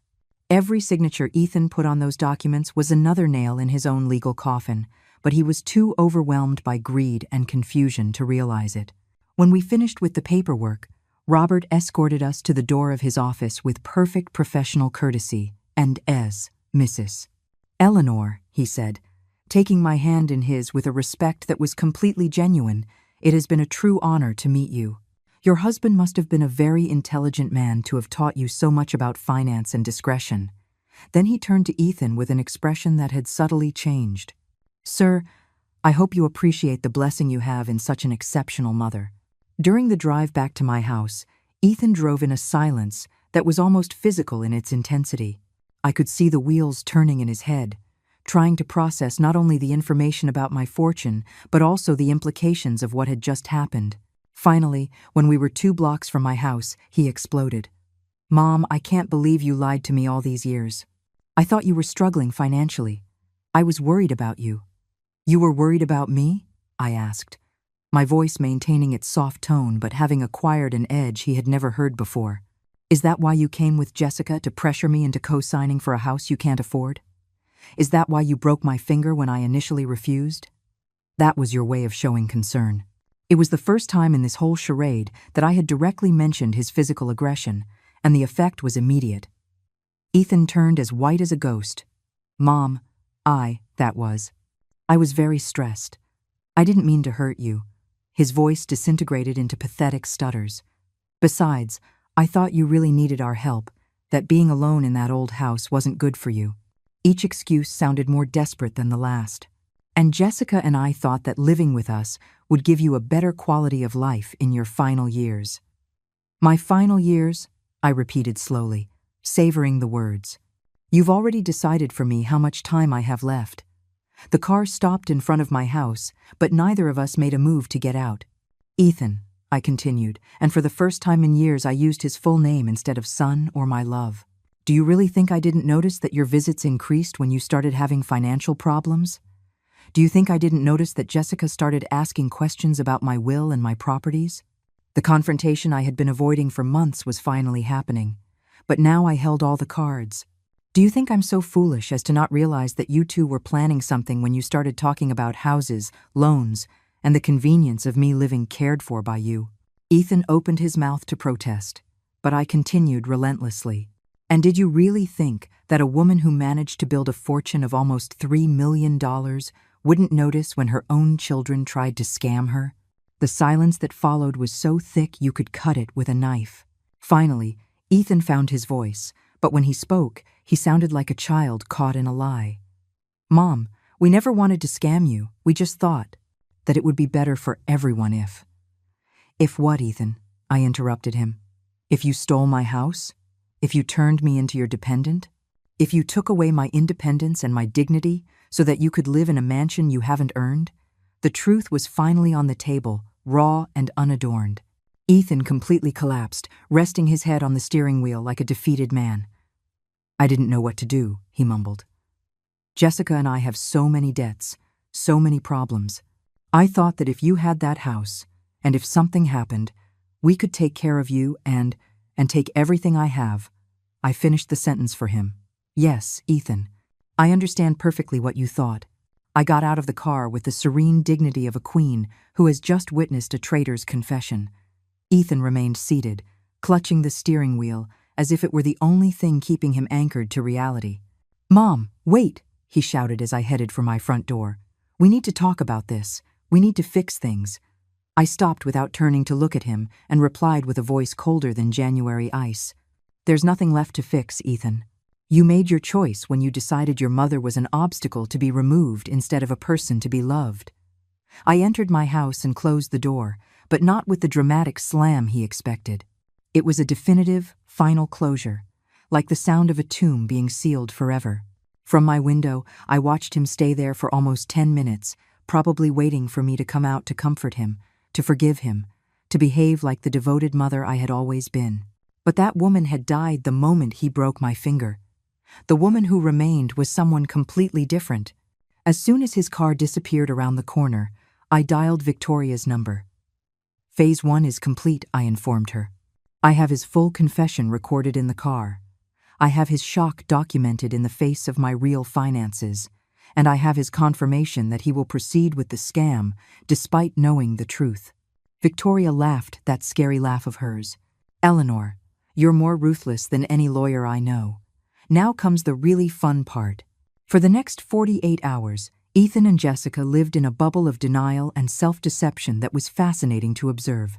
Every signature Ethan put on those documents was another nail in his own legal coffin, but he was too overwhelmed by greed and confusion to realize it. When we finished with the paperwork, Robert escorted us to the door of his office with perfect professional courtesy, and Mrs. Eleanor, he said, taking my hand in his with a respect that was completely genuine, it has been a true honor to meet you. Your husband must have been a very intelligent man to have taught you so much about finance and discretion. Then he turned to Ethan with an expression that had subtly changed. Sir, I hope you appreciate the blessing you have in such an exceptional mother. During the drive back to my house, Ethan drove in a silence that was almost physical in its intensity. I could see the wheels turning in his head, trying to process not only the information about my fortune, but also the implications of what had just happened. Finally, when we were 2 blocks from my house, he exploded. Mom, I can't believe you lied to me all these years. I thought you were struggling financially. I was worried about you. You were worried about me? I asked, my voice maintaining its soft tone but having acquired an edge he had never heard before. Is that why you came with Jessica to pressure me into co-signing for a house you can't afford? Is that why you broke my finger when I initially refused? That was your way of showing concern. It was the first time in this whole charade that I had directly mentioned his physical aggression, and the effect was immediate. Ethan turned as white as a ghost. Mom, I was very stressed. I didn't mean to hurt you. His voice disintegrated into pathetic stutters. Besides, I thought you really needed our help, that being alone in that old house wasn't good for you. Each excuse sounded more desperate than the last. And Jessica and I thought that living with us would give you a better quality of life in your final years. My final years? I repeated slowly, savoring the words. You've already decided for me how much time I have left. The car stopped in front of my house, but neither of us made a move to get out. Ethan, I continued, and for the first time in years I used his full name instead of son or my love. Do you really think I didn't notice that your visits increased when you started having financial problems? Do you think I didn't notice that Jessica started asking questions about my will and my properties? The confrontation I had been avoiding for months was finally happening, but now I held all the cards. Do you think I'm so foolish as to not realize that you two were planning something when you started talking about houses, loans, and the convenience of me living cared for by you? Ethan opened his mouth to protest, but I continued relentlessly. And did you really think that a woman who managed to build a fortune of almost $3 million wouldn't notice when her own children tried to scam her? The silence that followed was so thick you could cut it with a knife. Finally, Ethan found his voice, but when he spoke, he sounded like a child caught in a lie. Mom, we never wanted to scam you. We just thought that it would be better for everyone if... If what, Ethan? I interrupted him. If you stole my house? If you turned me into your dependent? If you took away my independence and my dignity so that you could live in a mansion you haven't earned? The truth was finally on the table, raw and unadorned. Ethan completely collapsed, resting his head on the steering wheel like a defeated man. I didn't know what to do, he mumbled. Jessica and I have so many debts, so many problems. I thought that if you had that house, and if something happened, we could take care of you and take everything I have. I finished the sentence for him. Yes, Ethan, I understand perfectly what you thought. I got out of the car with the serene dignity of a queen who has just witnessed a traitor's confession. Ethan remained seated, clutching the steering wheel as if it were the only thing keeping him anchored to reality. Mom, wait, he shouted as I headed for my front door. We need to talk about this. We need to fix things. I stopped without turning to look at him and replied with a voice colder than January ice. There's nothing left to fix, Ethan. You made your choice when you decided your mother was an obstacle to be removed instead of a person to be loved. I entered my house and closed the door, but not with the dramatic slam he expected. It was a definitive, final closure, like the sound of a tomb being sealed forever. From my window, I watched him stay there for almost 10 minutes, probably waiting for me to come out to comfort him, to forgive him, to behave like the devoted mother I had always been. But that woman had died the moment he broke my finger. The woman who remained was someone completely different. As soon as his car disappeared around the corner, I dialed Victoria's number. Phase 1 is complete, I informed her. I have his full confession recorded in the car. I have his shock documented in the face of my real finances, and I have his confirmation that he will proceed with the scam despite knowing the truth. Victoria laughed that scary laugh of hers. Eleanor, you're more ruthless than any lawyer I know. Now comes the really fun part. For the next 48 hours, Ethan and Jessica lived in a bubble of denial and self-deception that was fascinating to observe.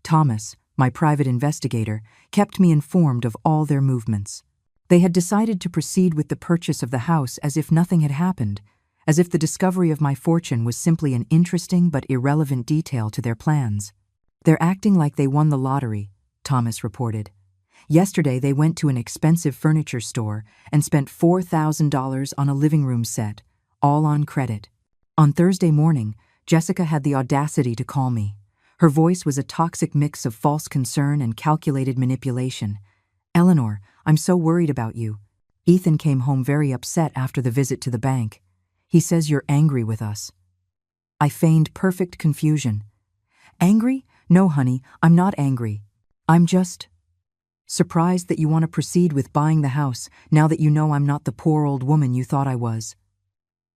Thomas, my private investigator, kept me informed of all their movements. They had decided to proceed with the purchase of the house as if nothing had happened, as if the discovery of my fortune was simply an interesting but irrelevant detail to their plans. They're acting like they won the lottery, Thomas reported. Yesterday they went to an expensive furniture store and spent $4,000 on a living room set, all on credit. On Thursday morning, Jessica had the audacity to call me. Her voice was a toxic mix of false concern and calculated manipulation. Eleanor, I'm so worried about you. Ethan came home very upset after the visit to the bank. He says you're angry with us. I feigned perfect confusion. Angry? No, honey, I'm not angry. I'm just surprised that you want to proceed with buying the house now that you know I'm not the poor old woman you thought I was.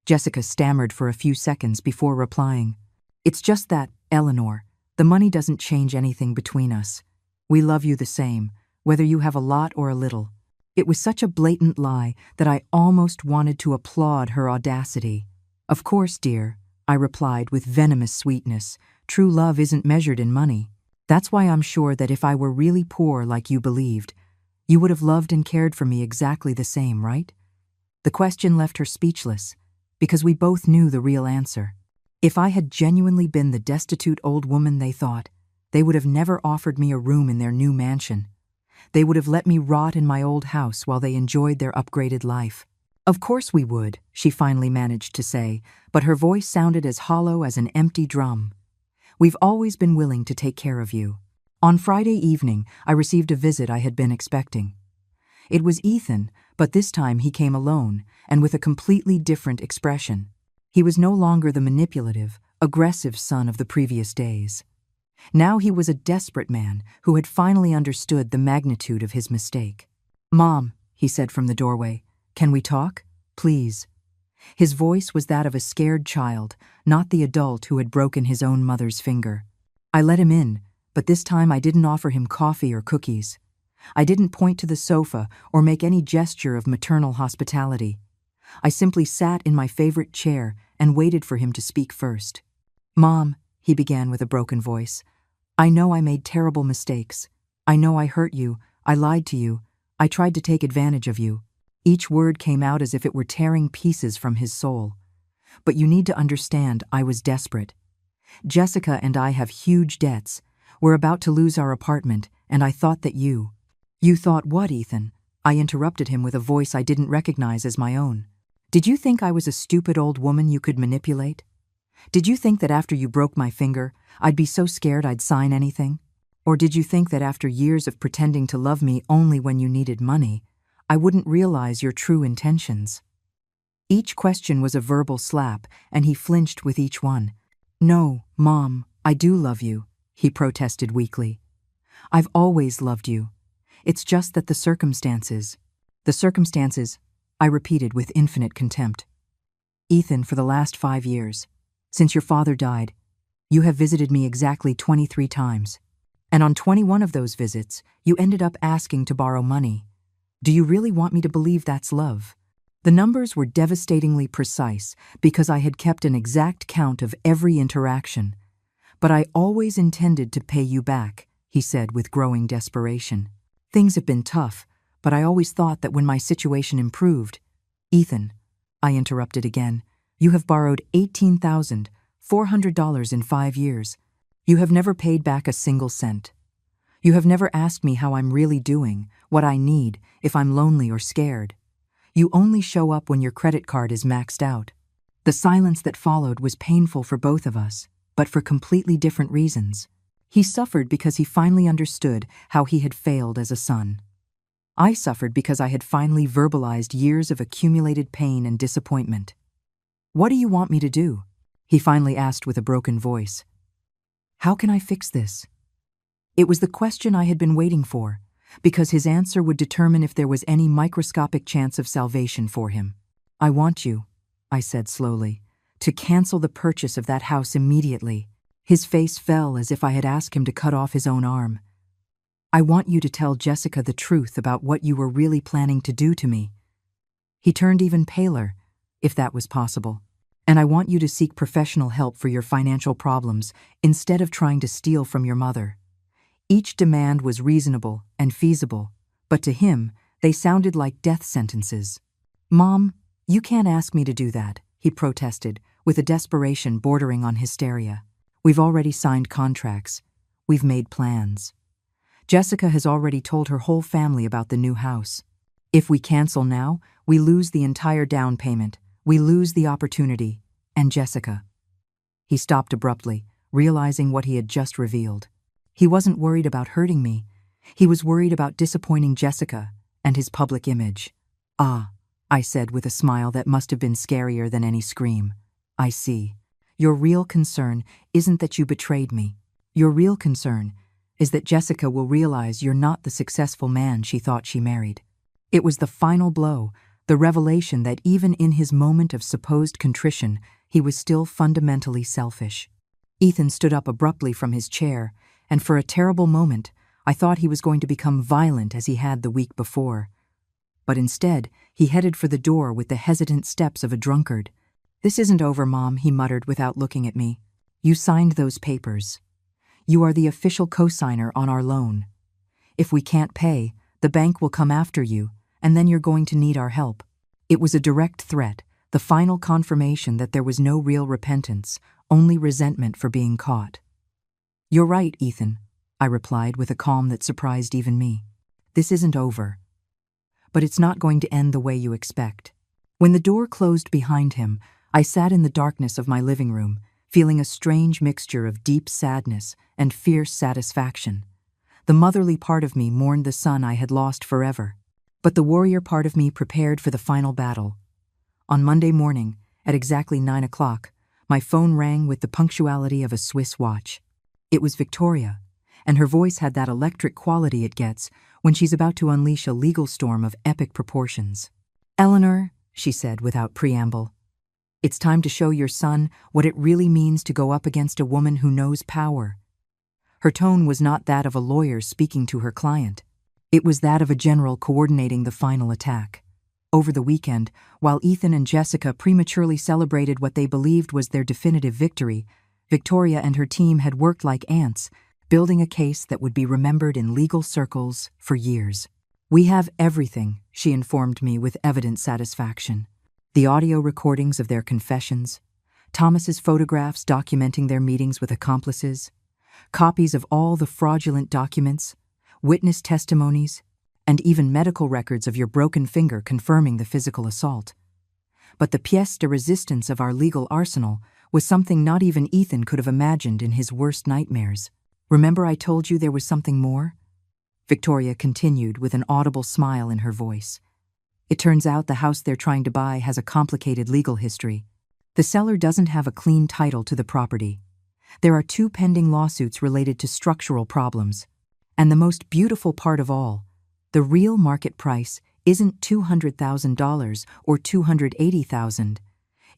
Jessica stammered for a few seconds before replying. It's just that, Eleanor, the money doesn't change anything between us. We love you the same, whether you have a lot or a little. It was such a blatant lie that I almost wanted to applaud her audacity. Of course, dear, I replied with venomous sweetness. True love isn't measured in money. That's why I'm sure that if I were really poor like you believed, you would have loved and cared for me exactly the same, right? The question left her speechless, because we both knew the real answer. If I had genuinely been the destitute old woman they thought, they would have never offered me a room in their new mansion. They would have let me rot in my old house while they enjoyed their upgraded life. Of course we would, she finally managed to say, but her voice sounded as hollow as an empty drum. We've always been willing to take care of you. On Friday evening, I received a visit I had been expecting. It was Ethan, but this time he came alone, and with a completely different expression. He was no longer the manipulative, aggressive son of the previous days. Now he was a desperate man who had finally understood the magnitude of his mistake. Mom, he said from the doorway, can we talk? Please. His voice was that of a scared child, not the adult who had broken his own mother's finger. I let him in, but this time I didn't offer him coffee or cookies. I didn't point to the sofa or make any gesture of maternal hospitality. I simply sat in my favorite chair and waited for him to speak first. Mom, he began with a broken voice, I know I made terrible mistakes. I know I hurt you, I lied to you, I tried to take advantage of you. Each word came out as if it were tearing pieces from his soul. But you need to understand, I was desperate. Jessica and I have huge debts. We're about to lose our apartment, and I thought that you... You thought what, Ethan? I interrupted him with a voice I didn't recognize as my own. Did you think I was a stupid old woman you could manipulate? Did you think that after you broke my finger, I'd be so scared I'd sign anything? Or did you think that after years of pretending to love me only when you needed money, I wouldn't realize your true intentions? Each question was a verbal slap, and he flinched with each one. No, Mom, I do love you, he protested weakly. I've always loved you. It's just that the circumstances, I repeated with infinite contempt. Ethan, for the last 5 years, since your father died, you have visited me exactly 23 times. And on 21 of those visits, you ended up asking to borrow money. Do you really want me to believe that's love? The numbers were devastatingly precise because I had kept an exact count of every interaction. But I always intended to pay you back, he said with growing desperation. Things have been tough, but I always thought that when my situation improved... Ethan, I interrupted again, you have borrowed $18,400 in 5 years. You have never paid back a single cent. You have never asked me how I'm really doing, what I need, if I'm lonely or scared. You only show up when your credit card is maxed out. The silence that followed was painful for both of us, but for completely different reasons. He suffered because he finally understood how he had failed as a son. I suffered because I had finally verbalized years of accumulated pain and disappointment. "What do you want me to do?" he finally asked with a broken voice. "How can I fix this?" It was the question I had been waiting for, because his answer would determine if there was any microscopic chance of salvation for him. "I want you," I said slowly, "to cancel the purchase of that house immediately." His face fell as if I had asked him to cut off his own arm. "I want you to tell Jessica the truth about what you were really planning to do to me." He turned even paler, if that was possible. "And I want you to seek professional help for your financial problems instead of trying to steal from your mother." Each demand was reasonable and feasible, but to him, they sounded like death sentences. "Mom, you can't ask me to do that," he protested, with a desperation bordering on hysteria. "We've already signed contracts. We've made plans. Jessica has already told her whole family about the new house. If we cancel now, we lose the entire down payment. We lose the opportunity. And Jessica." He stopped abruptly, realizing what he had just revealed. He wasn't worried about hurting me. He was worried about disappointing Jessica and his public image. "Ah," I said with a smile that must have been scarier than any scream. "I see. Your real concern isn't that you betrayed me. Your real concern is that Jessica will realize you're not the successful man she thought she married." It was the final blow, the revelation that even in his moment of supposed contrition, he was still fundamentally selfish. Ethan stood up abruptly from his chair, and for a terrible moment, I thought he was going to become violent as he had the week before. But instead, he headed for the door with the hesitant steps of a drunkard. "This isn't over, Mom," he muttered without looking at me. "You signed those papers. You are the official co-signer on our loan. If we can't pay, the bank will come after you, and then you're going to need our help." It was a direct threat, the final confirmation that there was no real repentance, only resentment for being caught. "You're right, Ethan," I replied with a calm that surprised even me. "This isn't over. But it's not going to end the way you expect." When the door closed behind him, I sat in the darkness of my living room, feeling a strange mixture of deep sadness and fierce satisfaction. The motherly part of me mourned the son I had lost forever, but the warrior part of me prepared for the final battle. On Monday morning, at exactly 9 o'clock, my phone rang with the punctuality of a Swiss watch. It was Victoria, and her voice had that electric quality it gets when she's about to unleash a legal storm of epic proportions. "Eleanor," she said without preamble, "it's time to show your son what it really means to go up against a woman who knows power." Her tone was not that of a lawyer speaking to her client. It was that of a general coordinating the final attack. Over the weekend, while Ethan and Jessica prematurely celebrated what they believed was their definitive victory, Victoria and her team had worked like ants, building a case that would be remembered in legal circles for years. "We have everything," she informed me with evident satisfaction. The audio recordings of their confessions, Thomas's photographs documenting their meetings with accomplices, copies of all the fraudulent documents, witness testimonies, and even medical records of your broken finger confirming the physical assault. But the pièce de résistance of our legal arsenal was something not even Ethan could have imagined in his worst nightmares. "Remember I told you there was something more?" Victoria continued with an audible smile in her voice. "It turns out the house they're trying to buy has a complicated legal history. The seller doesn't have a clean title to the property. There are 2 pending lawsuits related to structural problems. And the most beautiful part of all, the real market price isn't $200,000 or $280,000.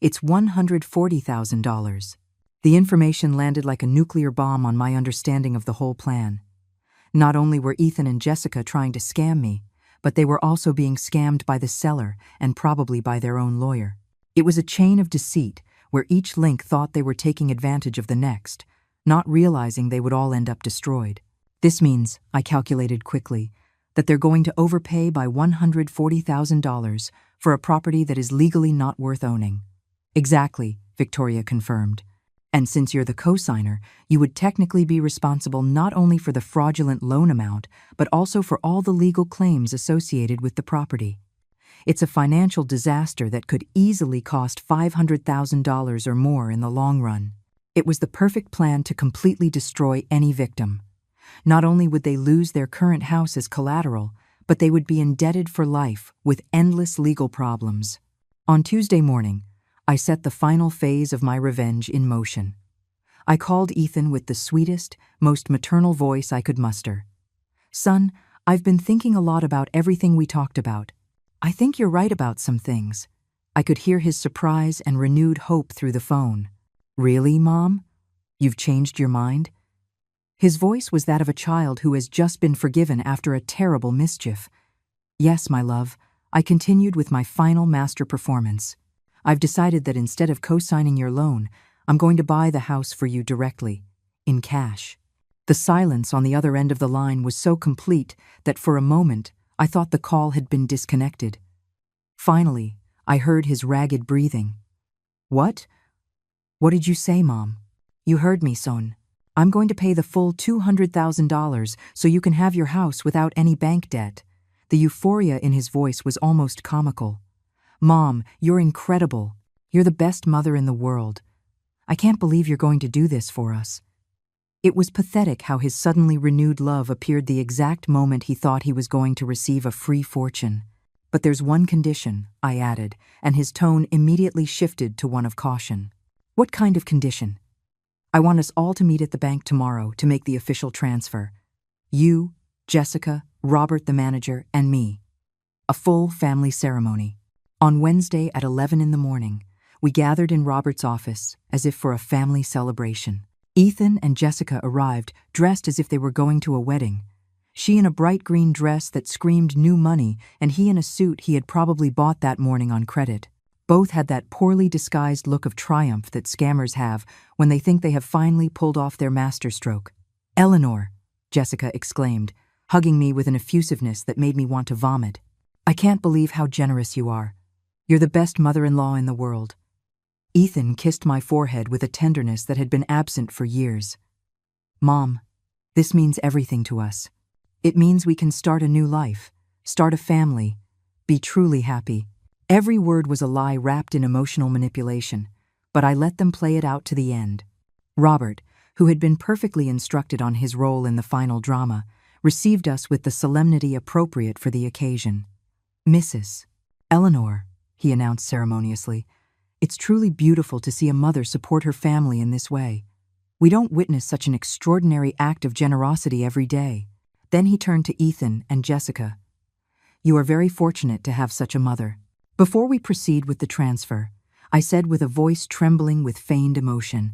It's $140,000. The information landed like a nuclear bomb on my understanding of the whole plan. Not only were Ethan and Jessica trying to scam me, but they were also being scammed by the seller and probably by their own lawyer. It was a chain of deceit where each link thought they were taking advantage of the next, not realizing they would all end up destroyed. This means, I calculated quickly, that they're going to overpay by $140,000 for a property that is legally not worth owning. "Exactly," Victoria confirmed. "And since you're the co-signer, you would technically be responsible not only for the fraudulent loan amount, but also for all the legal claims associated with the property. It's a financial disaster that could easily cost $500,000 or more in the long run." It was the perfect plan to completely destroy any victim. Not only would they lose their current house as collateral, but they would be indebted for life with endless legal problems. On Tuesday morning, I set the final phase of my revenge in motion. I called Ethan with the sweetest, most maternal voice I could muster. "Son, I've been thinking a lot about everything we talked about. I think you're right about some things." I could hear his surprise and renewed hope through the phone. "Really, Mom? You've changed your mind?" His voice was that of a child who has just been forgiven after a terrible mischief. "Yes, my love," I continued with my final master performance. "I've decided that instead of co-signing your loan, I'm going to buy the house for you directly, in cash." The silence on the other end of the line was so complete that for a moment I thought the call had been disconnected. Finally, I heard his ragged breathing. "What? What did you say, Mom?" "You heard me, son. I'm going to pay the full $200,000 so you can have your house without any bank debt." The euphoria in his voice was almost comical. "Mom, you're incredible. You're the best mother in the world. I can't believe you're going to do this for us." It was pathetic how his suddenly renewed love appeared the exact moment he thought he was going to receive a free fortune. "But there's one condition," I added, and his tone immediately shifted to one of caution. "What kind of condition?" "I want us all to meet at the bank tomorrow to make the official transfer. You, Jessica, Robert the manager, and me. A full family ceremony." On Wednesday at 11 in the morning, we gathered in Robert's office as if for a family celebration. Ethan and Jessica arrived dressed as if they were going to a wedding. She in a bright green dress that screamed new money, and he in a suit he had probably bought that morning on credit. Both had that poorly disguised look of triumph that scammers have when they think they have finally pulled off their masterstroke. "Eleanor," Jessica exclaimed, hugging me with an effusiveness that made me want to vomit. "I can't believe how generous you are. You're the best mother-in-law in the world." Ethan kissed my forehead with a tenderness that had been absent for years. "Mom, this means everything to us. It means we can start a new life, start a family, be truly happy." Every word was a lie wrapped in emotional manipulation, but I let them play it out to the end. Robert, who had been perfectly instructed on his role in the final drama, received us with the solemnity appropriate for the occasion. "Mrs. Eleanor," he announced ceremoniously, "it's truly beautiful to see a mother support her family in this way. We don't witness such an extraordinary act of generosity every day." Then he turned to Ethan and Jessica. "You are very fortunate to have such a mother." Before we proceed with the transfer, I said with a voice trembling with feigned emotion,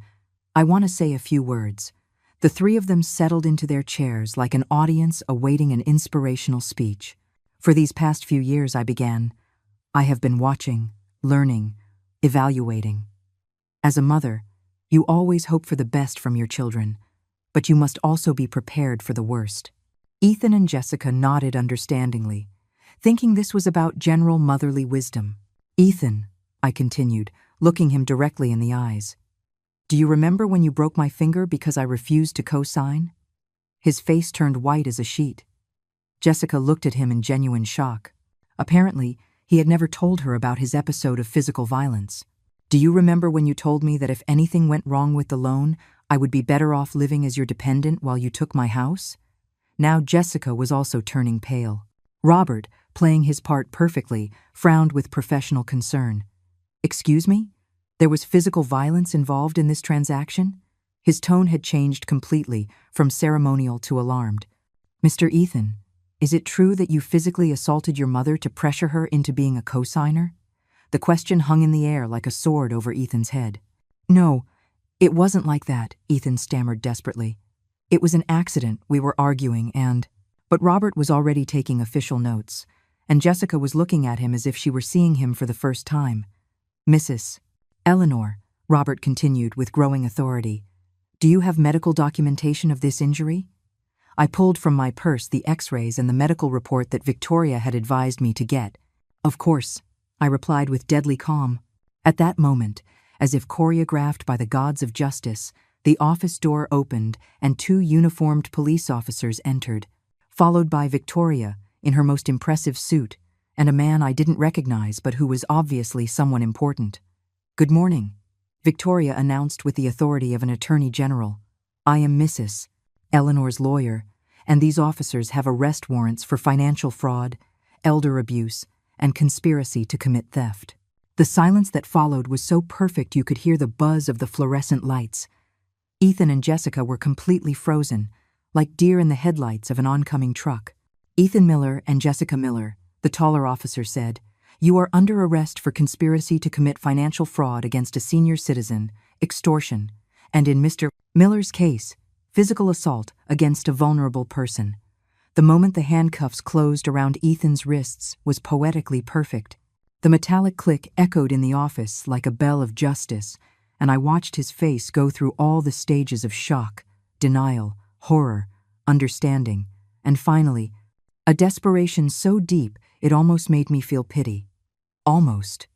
"I want to say a few words." The three of them settled into their chairs like an audience awaiting an inspirational speech. "For these past few years," I began, "I have been watching, learning, evaluating. As a mother, you always hope for the best from your children, but you must also be prepared for the worst." Ethan and Jessica nodded understandingly, thinking this was about general motherly wisdom. "Ethan," I continued, looking him directly in the eyes, "do you remember when you broke my finger because I refused to co-sign?" His face turned white as a sheet. Jessica looked at him in genuine shock. Apparently, he had never told her about his episode of physical violence. "Do you remember when you told me that if anything went wrong with the loan, I would be better off living as your dependent while you took my house?" Now Jessica was also turning pale. Robert, playing his part perfectly, frowned with professional concern. "Excuse me? There was physical violence involved in this transaction?" His tone had changed completely, from ceremonial to alarmed. "Mr. Ethan, is it true that you physically assaulted your mother to pressure her into being a co-signer?" The question hung in the air like a sword over Ethan's head. "No, it wasn't like that," Ethan stammered desperately. "It was an accident, we were arguing and—" But Robert was already taking official notes, and Jessica was looking at him as if she were seeing him for the first time. "Mrs. Eleanor," Robert continued with growing authority, "do you have medical documentation of this injury?" I pulled from my purse the x-rays and the medical report that Victoria had advised me to get. "Of course," I replied with deadly calm. At that moment, as if choreographed by the gods of justice, the office door opened and two uniformed police officers entered, followed by Victoria in her most impressive suit and a man I didn't recognize but who was obviously someone important. "Good morning." Victoria announced with the authority of an attorney general. "I am Mrs. Eleanor's lawyer, and these officers have arrest warrants for financial fraud, elder abuse, and conspiracy to commit theft." The silence that followed was so perfect you could hear the buzz of the fluorescent lights. Ethan and Jessica were completely frozen, like deer in the headlights of an oncoming truck. "Ethan Miller and Jessica Miller," the taller officer said, "you are under arrest for conspiracy to commit financial fraud against a senior citizen, extortion, and in Mr. Miller's case, physical assault against a vulnerable person." The moment the handcuffs closed around Ethan's wrists was poetically perfect. The metallic click echoed in the office like a bell of justice, and I watched his face go through all the stages of shock, denial, horror, understanding, and finally, a desperation so deep it almost made me feel pity. Almost.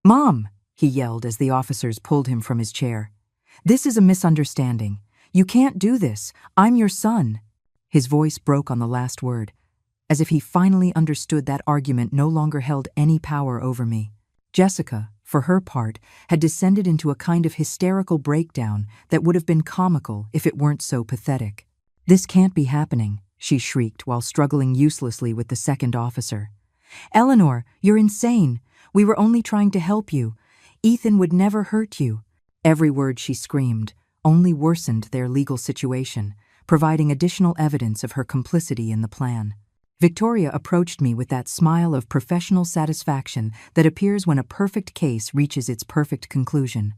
"Mom!" he yelled as the officers pulled him from his chair. "This is a misunderstanding. You can't do this. I'm your son." His voice broke on the last word, as if he finally understood that argument no longer held any power over me. Jessica, for her part, had descended into a kind of hysterical breakdown that would have been comical if it weren't so pathetic. "This can't be happening," she shrieked while struggling uselessly with the second officer. "Eleanor, you're insane. We were only trying to help you. Ethan would never hurt you." Every word she screamed only worsened their legal situation, providing additional evidence of her complicity in the plan. Victoria approached me with that smile of professional satisfaction that appears when a perfect case reaches its perfect conclusion.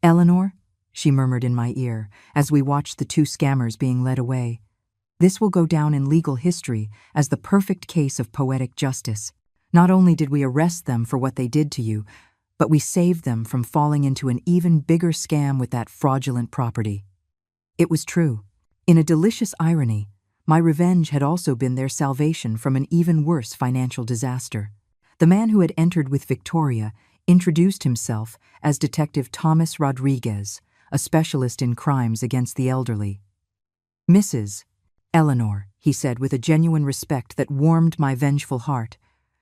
"Eleanor," she murmured in my ear as we watched the two scammers being led away, "this will go down in legal history as the perfect case of poetic justice. Not only did we arrest them for what they did to you, but we saved them from falling into an even bigger scam with that fraudulent property." It was true. In a delicious irony, my revenge had also been their salvation from an even worse financial disaster. The man who had entered with Victoria introduced himself as Detective Thomas Rodriguez, a specialist in crimes against the elderly. "Mrs. Eleanor," he said with a genuine respect that warmed my vengeful heart,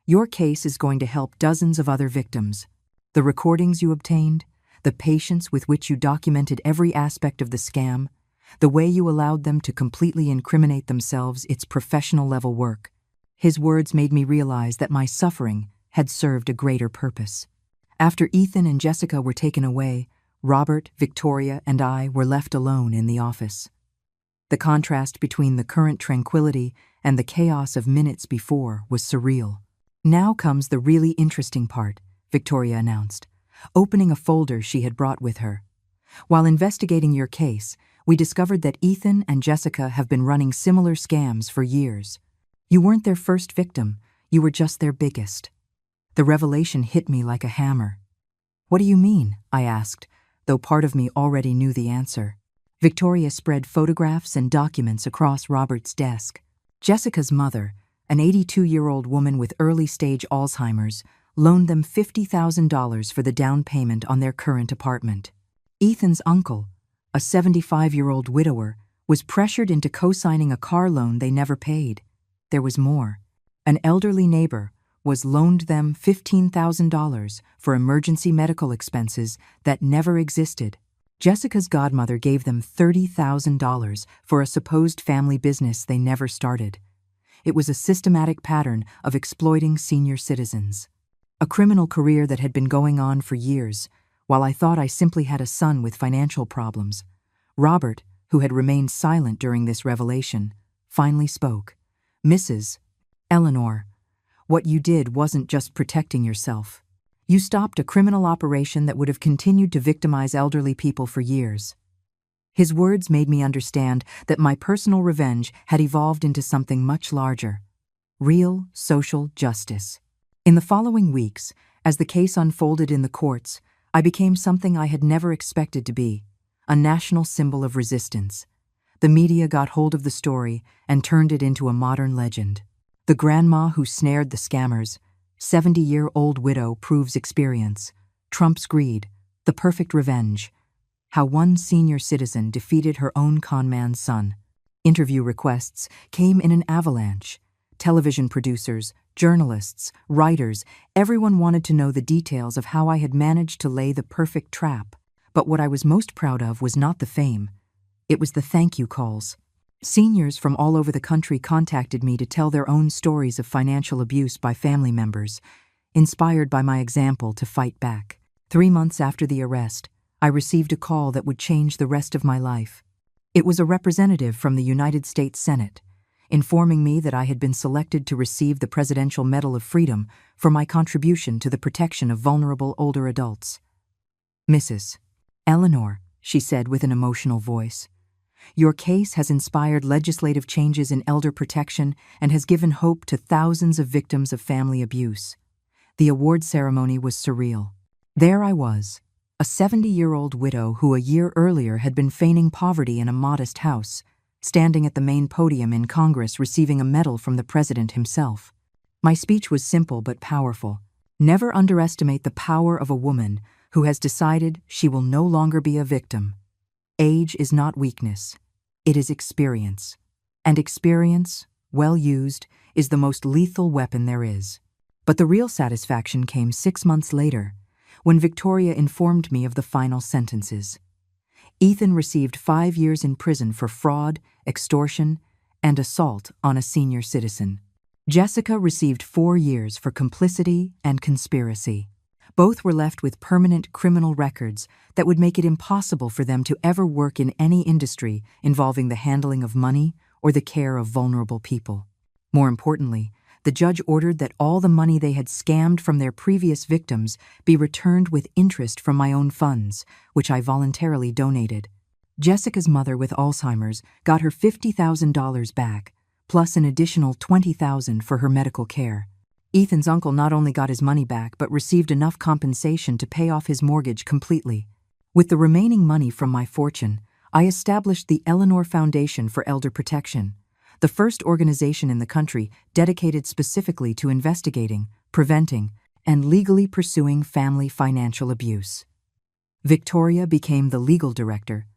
"your case is going to help dozens of other victims. The recordings you obtained, the patience with which you documented every aspect of the scam, the way you allowed them to completely incriminate themselves, it's professional-level work." His words made me realize that my suffering had served a greater purpose. After Ethan and Jessica were taken away, Robert, Victoria, and I were left alone in the office. The contrast between the current tranquility and the chaos of minutes before was surreal. "Now comes the really interesting part," Victoria announced, opening a folder she had brought with her. "While investigating your case, we discovered that Ethan and Jessica have been running similar scams for years. You weren't their first victim, you were just their biggest." The revelation hit me like a hammer. "What do you mean?" I asked, though part of me already knew the answer. Victoria spread photographs and documents across Robert's desk. Jessica's mother, an 82-year-old woman with early-stage Alzheimer's, loaned them $50,000 for the down payment on their current apartment. Ethan's uncle, a 75-year-old widower, was pressured into co-signing a car loan they never paid. There was more. An elderly neighbor was loaned them $15,000 for emergency medical expenses that never existed. Jessica's godmother gave them $30,000 for a supposed family business they never started. It was a systematic pattern of exploiting senior citizens. A criminal career that had been going on for years, while I thought I simply had a son with financial problems. Robert, who had remained silent during this revelation, finally spoke. "Mrs. Eleanor, what you did wasn't just protecting yourself. You stopped a criminal operation that would have continued to victimize elderly people for years." His words made me understand that my personal revenge had evolved into something much larger. Real social justice. In the following weeks, as the case unfolded in the courts, I became something I had never expected to be, a national symbol of resistance. The media got hold of the story and turned it into a modern legend. The grandma who snared the scammers, 70-year-old widow proves experience, Trump's greed, the perfect revenge. How one senior citizen defeated her own conman's son. Interview requests came in an avalanche. Television producers, journalists, writers, everyone wanted to know the details of how I had managed to lay the perfect trap. But what I was most proud of was not the fame. It was the thank you calls. Seniors from all over the country contacted me to tell their own stories of financial abuse by family members, inspired by my example to fight back. 3 months after the arrest, I received a call that would change the rest of my life. It was a representative from the United States Senate, informing me that I had been selected to receive the Presidential Medal of Freedom for my contribution to the protection of vulnerable older adults. "Mrs. Eleanor," she said with an emotional voice, "your case has inspired legislative changes in elder protection and has given hope to thousands of victims of family abuse." The award ceremony was surreal. There I was, a 70-year-old widow who a year earlier had been feigning poverty in a modest house, standing at the main podium in Congress receiving a medal from the president himself. My speech was simple but powerful. Never underestimate the power of a woman who has decided she will no longer be a victim. Age is not weakness. It is experience. And experience, well used, is the most lethal weapon there is. But the real satisfaction came 6 months later, when Victoria informed me of the final sentences. Ethan received 5 years in prison for fraud, extortion, and assault on a senior citizen. Jessica received 4 years for complicity and conspiracy. Both were left with permanent criminal records that would make it impossible for them to ever work in any industry involving the handling of money or the care of vulnerable people. More importantly, the judge ordered that all the money they had scammed from their previous victims be returned with interest from my own funds, which I voluntarily donated. Jessica's mother with Alzheimer's got her $50,000 back, plus an additional $20,000 for her medical care. Ethan's uncle not only got his money back but received enough compensation to pay off his mortgage completely. With the remaining money from my fortune, I established the Eleanor Foundation for Elder Protection, the first organization in the country dedicated specifically to investigating, preventing, and legally pursuing family financial abuse. Victoria became the legal director,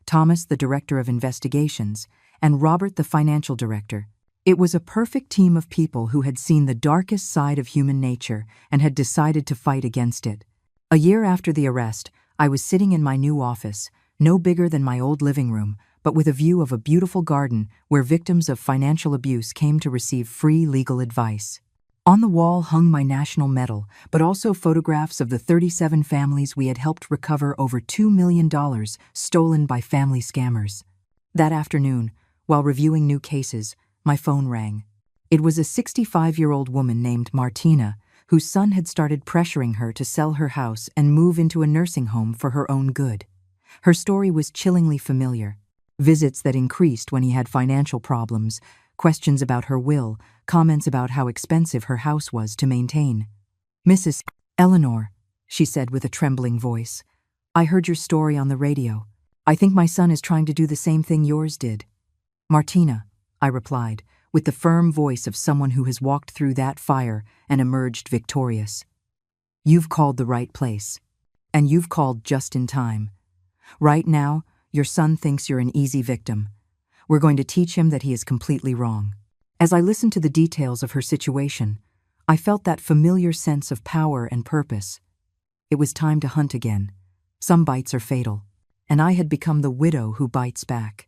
Thomas the director of investigations, and Robert the financial director. It was a perfect team of people who had seen the darkest side of human nature and had decided to fight against it. A year after the arrest, I was sitting in my new office, no bigger than my old living room, but with a view of a beautiful garden where victims of financial abuse came to receive free legal advice. On the wall hung my national medal, but also photographs of the 37 families we had helped recover over $2 million stolen by family scammers. That afternoon, while reviewing new cases, my phone rang. It was a 65-year-old woman named Martina, whose son had started pressuring her to sell her house and move into a nursing home for her own good. Her story was chillingly familiar. Visits that increased when he had financial problems, questions about her will, comments about how expensive her house was to maintain. "Mrs. Eleanor," she said with a trembling voice, "I heard your story on the radio. I think my son is trying to do the same thing yours did." "Martina," I replied, with the firm voice of someone who has walked through that fire and emerged victorious. "You've called the right place. And you've called just in time. Right now, your son thinks you're an easy victim. We're going to teach him that he is completely wrong." As I listened to the details of her situation, I felt that familiar sense of power and purpose. It was time to hunt again. Some bites are fatal, and I had become the widow who bites back.